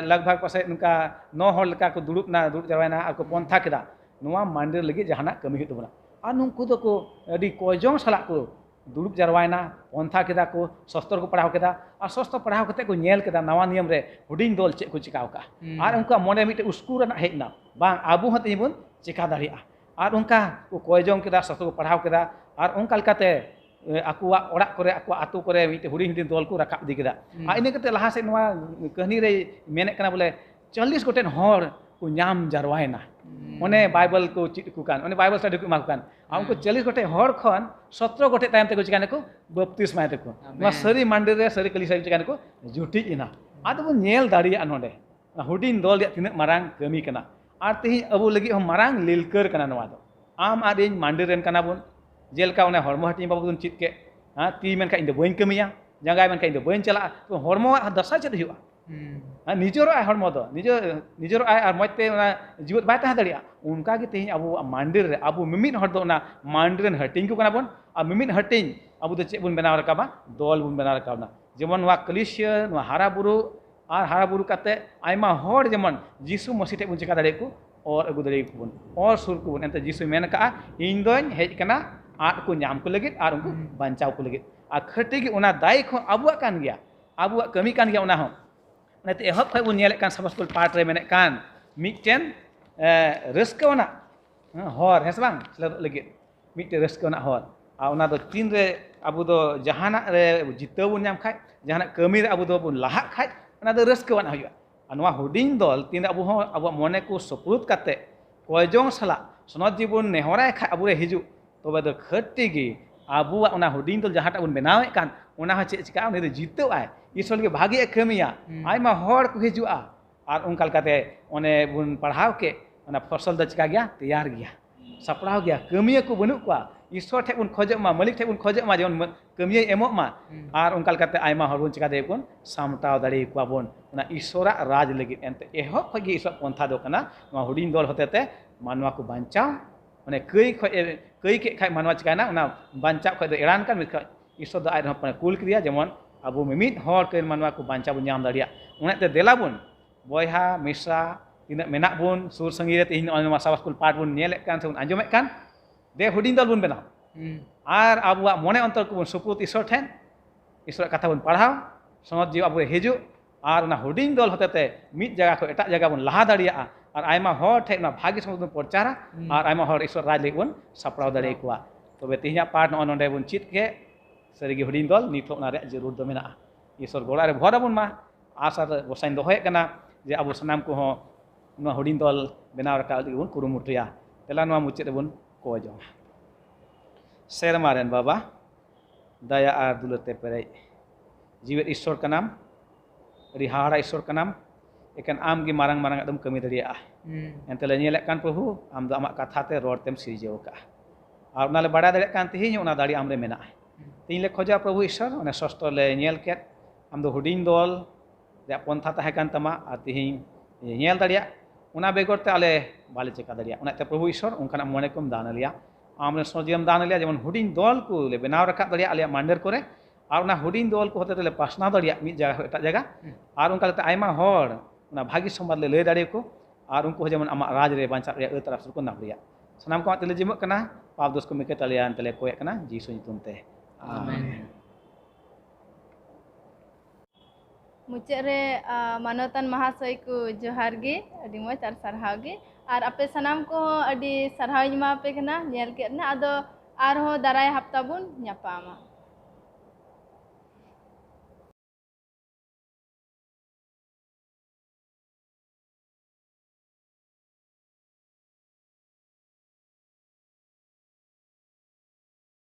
लगभग पासे नुका 9 हर लेका को दुड़ुब जरवायना आर को पंथा केदा नवा मंदिर लगी जहाना कमी होते बुना आ नुंकु दो को अडी कोजों सला को दुड़ुब जरवायना पंथा केदा को शस्त्र को पढ़ाव केदा और शस्त्र पढ़ाव कते को नेल केदा नवा नियम रे हुडिंग दल चे को चिकाव का आर उनका मने मिटे उस्कुर ना हेजना बांग आबू हते बुन चिका दाड़िया और उनका को कोयजों केदा शस्त्र को पढ़ाव केदा और उनका लकाते आकुआ ओड़ा करे आकुआ आतु करे मिटे हुडिंग हुडिंग दल को राकाब दी केदा आ इने कते लहा से नवा कहानी रे मेने कना बोले 40 गोटेन हर को नाम जरवायना ओने बाइबल को चिट को कान ओने बाइबल स्टडी को मा कान आ उनको 40 गोटे हर खन 17 गोटे तायम ते को चिकाने को बपतिस्मा ते को नवा सरी मंदिर रे सरी कलिसा चिकाने को जुटी इना ᱟᱫᱚ ᱵᱚᱱ ᱧᱮᱞ ᱫᱟᱲᱮᱭᱟᱜᱼᱟ ᱱᱚᱰᱮ ᱦᱩᱰᱤᱧ ᱫᱚᱞ ᱨᱮᱭᱟᱜ ᱛᱤᱱᱟᱹᱜ ᱢᱟᱨᱟᱝ ᱠᱟᱹᱢᱤ ᱠᱟᱱᱟ ᱟᱨ ᱛᱮᱦᱮᱧ ᱟᱵᱚ ᱞᱟᱹᱜᱤᱫ ᱦᱚᱸ ᱢᱟᱨᱟᱝ ᱞᱤᱞᱠᱟᱹᱨ ᱠᱟᱱᱟ ᱱᱚᱣᱟ ᱫᱚ ᱟᱢ ᱟᱨ ᱤᱧ ᱢᱟᱱᱰᱤ ᱨᱮᱱ ᱠᱟᱱᱟ ᱵᱚᱱ ᱡᱮᱞᱮᱠᱟ ᱚᱱᱟ ᱦᱚᱲᱢᱚ ᱦᱟᱹᱴᱤᱧ ᱵᱟᱵᱚ ᱵᱚᱱ ᱪᱮᱫ ᱠᱮᱫ ᱛᱤ ᱢᱮᱱᱠᱷᱟᱱ ᱤᱧ ᱫᱚ ᱵᱟᱹᱧ ᱠᱟᱹᱢᱤᱭᱟ ᱡᱟᱸᱜᱟᱭ ᱢᱮᱱᱠᱷᱟᱱ ᱤᱧ ᱫᱚ ᱵᱟᱹᱧ ᱪᱟᱞᱟᱜᱼᱟ ᱛᱚ ᱦᱚᱲᱢᱚᱣᱟᱜ ᱫᱟᱥᱟ ᱪᱮᱫ ᱦᱩᱭᱩᱜᱼᱟ ᱱᱤᱡᱮᱨᱟᱜ ᱦᱚᱲᱢᱚ ᱫᱚ ᱱᱤᱡᱮᱨᱟᱜ ᱟᱨ ᱢᱚᱡᱽ ᱛᱮ ᱚᱱᱟ ᱡᱤᱣᱮᱫ ᱵᱟᱭ ᱛᱟᱦᱮᱸ ᱫᱟᱲᱮᱭᱟᱜᱼᱟ ᱚᱱᱠᱟ ᱜᱮ ᱛᱮᱦᱮᱧ ᱟᱵᱚᱣᱟᱜ ᱢᱟᱱᱰᱤ ᱨᱮ ᱟᱵᱚ ᱢᱤᱢᱤᱫ ᱦᱚᱲ ᱫᱚ ᱚᱱᱟ ᱢᱟᱱᱰᱤ ᱨᱮᱱ ᱦᱟᱹᱴᱤᱧ ᱠᱚ ᱠᱟᱱᱟ ᱵᱚᱱ ᱟᱨ ᱢᱤᱢᱤᱫ ᱦᱟᱹᱴᱤᱧ ᱟᱵᱚ ᱫᱚ ᱪᱮᱫ ᱵᱚᱱ ᱵᱮᱱᱟᱣ ᱨᱟᱠᱟᱵᱟ ᱫᱚᱞ ᱵᱚन ᱵᱮᱱᱟᱣ ᱨᱟᱠᱟᱵᱟ যেমন ᱱᱚᱣᱟ ᱠᱟᱞᱤᱥᱤᱭᱟ ᱱᱚᱣᱟ ᱦᱟᱨᱟᱵᱩᱨᱩ ᱟᱨ ᱦᱟᱨᱟᱵᱩᱨᱩ ᱠᱟᱛᱮ ᱟᱭᱢᱟ ᱦᱚᱲ যেমন ᱡᱤᱥᱩ ᱢᱚᱥᱤ ᱴᱷᱮᱡ ᱵᱚᱱ ᱪᱮᱠᱟ ᱫᱟᱲᱮᱭᱟᱠᱚ ᱚᱨ ᱟᱹᱜᱩ ᱫᱟᱲᱮᱭᱟᱠᱚ ᱵᱚᱱ ᱚᱨ ᱥᱩᱨ ᱠᱚ ᱵᱚᱱ ᱮᱱᱛᱮ ᱡᱤᱥᱩ ᱢᱮᱱ ᱠᱟᱜᱼᱟ ᱤᱧ ᱫᱚᱧ ᱦᱮᱡ ᱠᱟᱱᱟ ᱟᱫ ᱠᱚ ᱧᱟᱢ ᱠᱚ ᱞᱟᱹᱜᱤᱫ ᱟᱨ ᱩᱱᱠᱩ ᱵᱟᱧᱪᱟᱣ ᱠᱚ ᱞᱟᱹᱜᱤᱫ ᱟᱨ ᱠᱷᱟᱹᱴᱤ ᱜᱮ ᱚᱱᱟ ᱫᱟᱭ ᱠᱷᱚᱱ ᱟᱵᱚᱣᱟᱜ ᱠᱟᱱ ᱜᱮᱭᱟ ᱟᱵᱚᱣᱟᱜ ᱠᱟᱹᱢᱤ ᱠᱟᱱ ᱜᱮᱭᱟ ᱚᱱᱟ ᱦᱚᱸ ᱚᱱᱟᱛᱮ ᱮᱦᱚᱵ ᱠᱷᱚᱡ ᱵᱚᱱ ᱧᱮᱞᱮᱫ ᱠᱟᱱ ᱥᱟᱵᱟᱥᱠᱩᱞ ᱯᱟᱴ ᱨᱮ ᱢᱮᱱᱮᱫ ᱠᱟᱱ ᱢᱤᱫᱴᱮᱱ ᱨᱟᱹᱥᱠᱟᱹᱣᱟᱱᱟᱜ ᱦᱚᱨ ᱦᱮᱸ ᱥᱮ ᱵᱟᱝ ᱥᱮᱞᱮᱫᱚᱜ ᱞᱟᱹᱜᱤᱫ ᱢᱤᱫᱴᱮᱱ ᱨᱟᱹᱥᱠᱟᱹᱣᱟᱱᱟᱜ ᱦᱚᱨ ᱟᱨ ᱚᱱᱟ ᱫᱚ ᱛᱤᱱ ᱨᱮ ᱟᱵᱚ ᱫᱚ ᱡᱟᱦᱟᱱᱟᱜ ᱨᱮ ᱡᱤᱛᱟᱹᱣ ᱵᱚᱱ ᱧᱟᱢ ᱠᱷᱟᱡ ᱡᱟᱦᱟᱱᱟᱜ ᱠᱟᱹᱢᱤ ᱨᱮ ᱟᱵᱚ ᱫᱚ ᱵᱚᱱ ᱞᱟᱦᱟᱜ ᱠᱷᱟᱡ ᱚᱱᱟ ᱫᱚ ᱨᱟᱹᱥᱠᱟᱹᱣᱟᱱᱟᱜ ᱦᱩᱭᱩᱜᱼᱟ ᱟᱨ ᱱᱚᱣᱟ ᱦᱩᱰᱤᱧ ᱫᱚᱞ ᱛᱤᱱ ᱨᱮ ᱟᱵᱚ ᱦᱚᱸ ᱟᱵᱚᱣᱟᱜ ᱢᱚᱱᱮ ᱠᱚ ᱥᱩᱯᱨᱩᱫ ᱠᱟᱛᱮ ᱠᱚᱭᱡᱚᱝ ᱥᱟᱞᱟᱜ ᱥᱚᱱᱚᱛ ᱡᱤᱵᱚᱱ ᱱᱮᱦᱚᱨᱟᱭ ᱠᱷᱟᱡ ᱟᱵᱚ ᱨᱮ ᱦᱤᱡᱩᱜ ᱛᱚᱵᱮ ᱫᱚ ᱠᱷᱟᱹᱴᱤ ᱜᱮ ᱟᱵᱚᱣᱟᱜ ᱚᱱᱟ ᱦᱩᱰᱤᱧ ᱫᱚᱞ ᱡᱟᱦᱟᱸᱴᱟᱜ ᱵᱚᱱ ᱵᱮᱱᱟᱣᱮᱫ ᱠᱟᱱ ᱚᱱᱟ ᱦᱚᱸ ᱪᱮᱫ ᱪᱤᱠᱟᱹᱜᱼᱟ ᱩᱱᱤ ᱫᱚ ᱡᱤᱛᱟᱹᱜ ᱟᱭ ᱤᱥᱚᱨ ᱜᱮ ᱵᱷᱟᱜᱮ ᱠᱟᱹᱢᱤᱭᱟ ᱟᱭᱢᱟ ᱦᱚᱲ ᱠᱚ ᱦᱤᱡᱩᱜᱼᱟ ᱟᱨ ᱚᱱᱠᱟ ᱞᱮᱠᱟᱛᱮ ᱚᱱᱮ ᱵᱚᱱ ᱯᱟᱲᱦᱟᱣ ᱠᱮᱫ ᱚᱱᱟ ᱯᱷᱚᱥᱚᱞ ᱫᱚ ᱪᱤᱠᱟ ᱜᱮᱭᱟ ᱛᱮᱭᱟᱨ ᱜᱮᱭᱟ ᱥᱟᱯᱲᱟᱣ ᱜᱮᱭᱟ ᱠᱟᱹᱢᱤᱭᱟᱹ ᱠᱚ ᱵᱟᱹᱱᱩᱜ ᱠᱚᱣᱟ ᱤᱥᱚᱨ ᱴᱷᱮᱡ ᱵᱚᱱ ᱠᱷᱚᱡᱚᱜ ᱢᱟ ᱢᱟᱹᱞᱤᱠ ᱴᱷᱮᱡ ᱵᱚᱱ ᱠᱷᱚᱡᱚᱜ ᱢᱟ ᱡᱮᱢᱚᱱ ᱠᱟᱹᱢᱤᱭᱟᱹᱭ ᱮᱢᱚᱜ ᱢᱟ ᱟᱨ ᱚᱱᱠᱟ ᱞᱮᱠᱟᱛᱮ ᱟᱭᱢᱟ ᱦᱚᱲ ᱵᱚᱱ ᱪᱤᱠᱟ ᱫᱟᱲᱮᱭᱟᱵᱚᱱ ᱥᱟᱢᱴᱟᱣ ᱫᱟᱲᱮᱭᱟᱠᱚᱣᱟ ᱵᱚन ᱚᱱᱟ ᱤᱥᱚᱨᱟᱜ ᱨᱟᱡᱽ ᱞᱟᱹᱜᱤᱫ ᱮᱱᱛᱮ ᱮᱦᱚᱵ ᱠᱷᱚᱡ ᱜᱮ ᱤᱥᱚᱨ ᱯᱚᱱᱛᱷᱟ ᱫᱚ ᱠᱟᱱᱟ ᱱᱚᱣᱟ ᱦᱩᱰᱤᱧ ᱫᱚᱞ ᱦᱚᱛᱮᱛᱮ ᱢᱟᱱᱣᱟ ᱠᱚ ᱵᱟᱧᱪᱟᱣ ᱚᱱᱮ ᱠᱟᱹᱭ ᱠᱮᱫ ᱠᱷᱟᱡ ᱢᱟᱱᱣᱟ ᱪᱤᱠᱟᱭᱱᱟ ᱚᱱᱟ ᱵᱟᱧᱪᱟᱣ ᱠᱷᱚᱡ ᱫᱚ ᱮᱲᱟᱱ ᱠᱟᱱ ᱢᱤᱫ ᱤᱥᱚᱨ ᱫᱚ ᱟᱡ ᱨᱮᱦᱚᱸ ᱠᱩᱞ ᱠᱮᱫᱮᱭᱟ ᱡᱮᱢᱚᱱ ᱟᱵᱚ ᱢᱤᱢᱤᱫ ᱦᱚᱲ ᱠᱟᱹᱭ ᱢᱟᱱᱣᱟ ᱠᱚ ᱵᱟᱧᱪᱟᱣ ᱵᱚᱱ ᱧᱟᱢ ᱫᱟᱲᱮᱭᱟᱜ ᱚᱱᱟᱛᱮ ᱫᱮᱞᱟ ᱵᱚᱱ ᱵᱚᱭᱦᱟ ᱢᱤᱥᱨᱟ ᱛᱤᱱᱟᱹᱜ ᱢᱮᱱᱟᱜ ᱵᱚᱱ ᱥᱩᱨ ᱥᱟᱺᱜᱤᱧ ᱨᱮ ᱛᱮᱦᱮᱧ ᱱᱚᱣᱟ ᱥᱟᱵᱟᱥᱠᱩᱞ ᱯᱟᱴ ᱵᱚᱱ ᱧᱮᱞᱮᱫ ᱠᱟᱱ ᱥᱮ ᱵᱚᱱ ᱟᱸᱡᱚᱢᱮᱫ ᱠᱟᱱ ᱫᱮ ᱦᱩᱰᱤᱧ ᱫᱚᱞ ᱵᱚᱱ ᱵᱮᱱᱟᱣ ᱟᱨ ᱟᱵᱚᱣᱟᱜ ᱢᱚᱱᱮ ᱚᱱᱛᱚᱨ ᱠᱚᱵᱚᱱ ᱥᱩᱯᱨᱩᱫ ᱤᱥᱚᱨ ᱴᱷᱮᱱ ᱤᱥᱚᱨᱟᱜ ᱠᱟᱛᱷᱟ ᱵᱚᱱ ᱯᱟᱲᱦᱟᱣ ᱥᱚᱱᱚᱛ ᱡᱤᱣᱤ ᱟᱵᱚ ᱦᱤᱡᱩᱜ ᱟᱨ ᱚᱱᱟ ᱦᱩᱰᱤᱧ ᱫᱚᱞ ᱦᱚᱛᱮᱛᱮ ᱢᱤᱫ ᱡᱟᱭᱜᱟ ᱠᱷᱚᱱ ᱮᱴᱟᱜ ᱡᱟᱭᱜᱟ ᱵᱚᱱ ᱞᱟᱦᱟ ᱫᱟᱲᱮᱭᱟᱜᱼᱟ ᱟᱨ ᱟᱭᱢᱟ ᱦᱚᱲ ᱴᱷᱮᱱ ᱚᱱᱟ ᱵᱷᱟᱜᱤ ᱥᱚᱢᱚᱭ ᱵᱚᱱ ᱯᱨᱚᱪᱟᱨᱟ ᱟᱨ ᱟᱭᱢᱟ ᱦᱚᱲ ᱤᱥᱚᱨ ᱨᱟᱡᱽ ᱞᱟᱹᱜᱤᱫ ᱵᱚᱱ ᱥᱟᱯᱲᱟᱣ ᱫᱟᱲᱮᱭᱟᱠᱚᱣᱟ ᱛᱚᱵᱮ ᱛᱮᱦᱮᱧᱟᱜ ᱯᱟᱴ ᱱᱚᱜᱼᱚᱭ ᱱᱚᱰᱮ ᱵᱚᱱ ᱪᱮᱫ ᱠᱮᱫ ᱥᱟᱹᱨᱤᱜᱮ ᱦᱩᱰᱤᱧ ᱫᱚᱞ ᱱᱤᱛᱚᱜ ᱚᱱᱟ ᱨᱮᱭᱟᱜ ᱡᱟᱹᱨᱩᱲ ᱫᱚ ᱢᱮᱱᱟᱜᱼᱟ ᱤᱥᱚᱨ ᱜᱚᱲᱟ ᱨᱮ ᱵᱷᱚᱨ ᱟᱵᱚᱱ ᱢᱟ ᱟᱥᱟ ᱵᱚᱥᱟᱧ ᱫᱚᱦᱚᱭᱮᱫ ᱠᱟᱱᱟ ᱡᱮ ᱟᱵᱚ ᱥᱟᱱᱟᱢ ᱠᱚᱦᱚᱸ ᱱᱚᱣᱟ ᱦᱩᱰᱤᱧ ᱫᱚᱞ ᱵᱮᱱᱟᱣ ᱨᱟᱠᱟᱵ ᱞᱟᱹᱜᱤᱫ ᱵᱚᱱ ᱠᱩᱨᱩᱢᱩᱴᱩᱭᱟ ᱫᱮᱞᱟ ᱱᱚᱣᱟ ᱢᱩᱪᱟᱹᱫ ᱨᱮᱵᱚᱱ ᱠᱚᱭ ᱡᱚᱝᱟ ᱥᱮᱨᱢᱟ ᱨᱮᱱ ᱵᱟᱵᱟ ᱫᱟᱭᱟ ᱟᱨ ᱫᱩᱞᱟᱹᱲ ᱛᱮ ᱯᱮᱨᱮᱡ ᱡᱤᱣᱮᱫ ᱤᱥᱚᱨ ᱠᱟᱱᱟᱢ ᱟᱹᱰᱤ ᱦᱟᱦᱟᱲᱟ ᱤᱥᱚᱨ ᱠᱟᱱᱟᱢ ᱮᱠᱮᱱ ᱟᱢ ᱜᱮ ᱢᱟᱨᱟᱝ ᱢᱟᱨᱟᱝ ᱟᱜ ᱫᱚᱢ ᱠᱟᱹᱢᱤ ᱫᱟᱲᱮᱭᱟᱜᱼᱟ ᱮᱱᱛᱮ ᱞᱮ ᱧᱮᱞᱮᱫ ᱠᱟᱱ ᱯᱨᱚᱵᱷᱩ ᱟᱢ ᱫᱚ ᱟᱢᱟᱜ ᱠᱟᱛᱷᱟ ᱛᱮ ᱨᱚᱲ ᱛᱮᱢ ᱥᱤᱨᱡᱟᱹᱣ ᱠᱟᱜᱼᱟ ᱟᱨ ᱚᱱᱟ ᱞᱮ ᱵᱟᱲᱟᱭ ᱫᱟᱲᱮᱭᱟᱜ ᱠᱟᱱ ᱛᱮᱦᱮᱧ ᱚᱱᱟ ᱫᱟᱲᱮ ᱟᱢ ᱨᱮ ᱢᱮᱱᱟᱜᱼᱟ ᱛᱮᱦᱮᱧ ᱞᱮ ᱠᱷᱚᱡᱟ ᱯᱨᱚᱵᱷᱩ ᱤᱥᱚᱨ ᱚᱱᱮ ᱥᱚᱥᱛᱚ ᱞᱮ ᱧᱮᱞ ᱠᱮᱫ ᱟᱢ ᱫᱚ ᱦᱩᱰᱤᱧ ᱫᱚᱞ ᱨᱮᱭᱟᱜ ᱯᱚᱱᱛᱷᱟ ᱛᱟᱦᱮᱸ ᱠᱟᱱ ᱛᱟᱢᱟ ᱟᱨ ᱛᱮᱦᱮᱧ ᱧᱮᱞ ᱫᱟᱲᱮᱭᱟᱜ ᱚᱱᱟ ᱵᱮᱜᱚᱨ te ale bale cheka daria ona te prabhu ishwar onkanak mone kum dana liya amne sojiyam dana liya jemon huding dol ku le benaw rakab daria alia mandir kore ar ona huding dol ku hote le pasna daria mid jaga etak jaga ar onka lete aima hor ona bhagi sombad le lay daria ko ar unku jemon amak raj re bancak ria taraf sur ko nak ria sanam ko tele jimuk kana pap dos ko meke talian tele koyak kana jisu nyutum te amen मुझे रे मानवतन महाशय को जोहार गे अडी मज are सरहाव gay are अपे सनाम को अडी सरहाव मा पे कना नेल के ना आदो आर हो दाराय हफ्ता बुन ᱧᱟᱯᱟᱢᱟ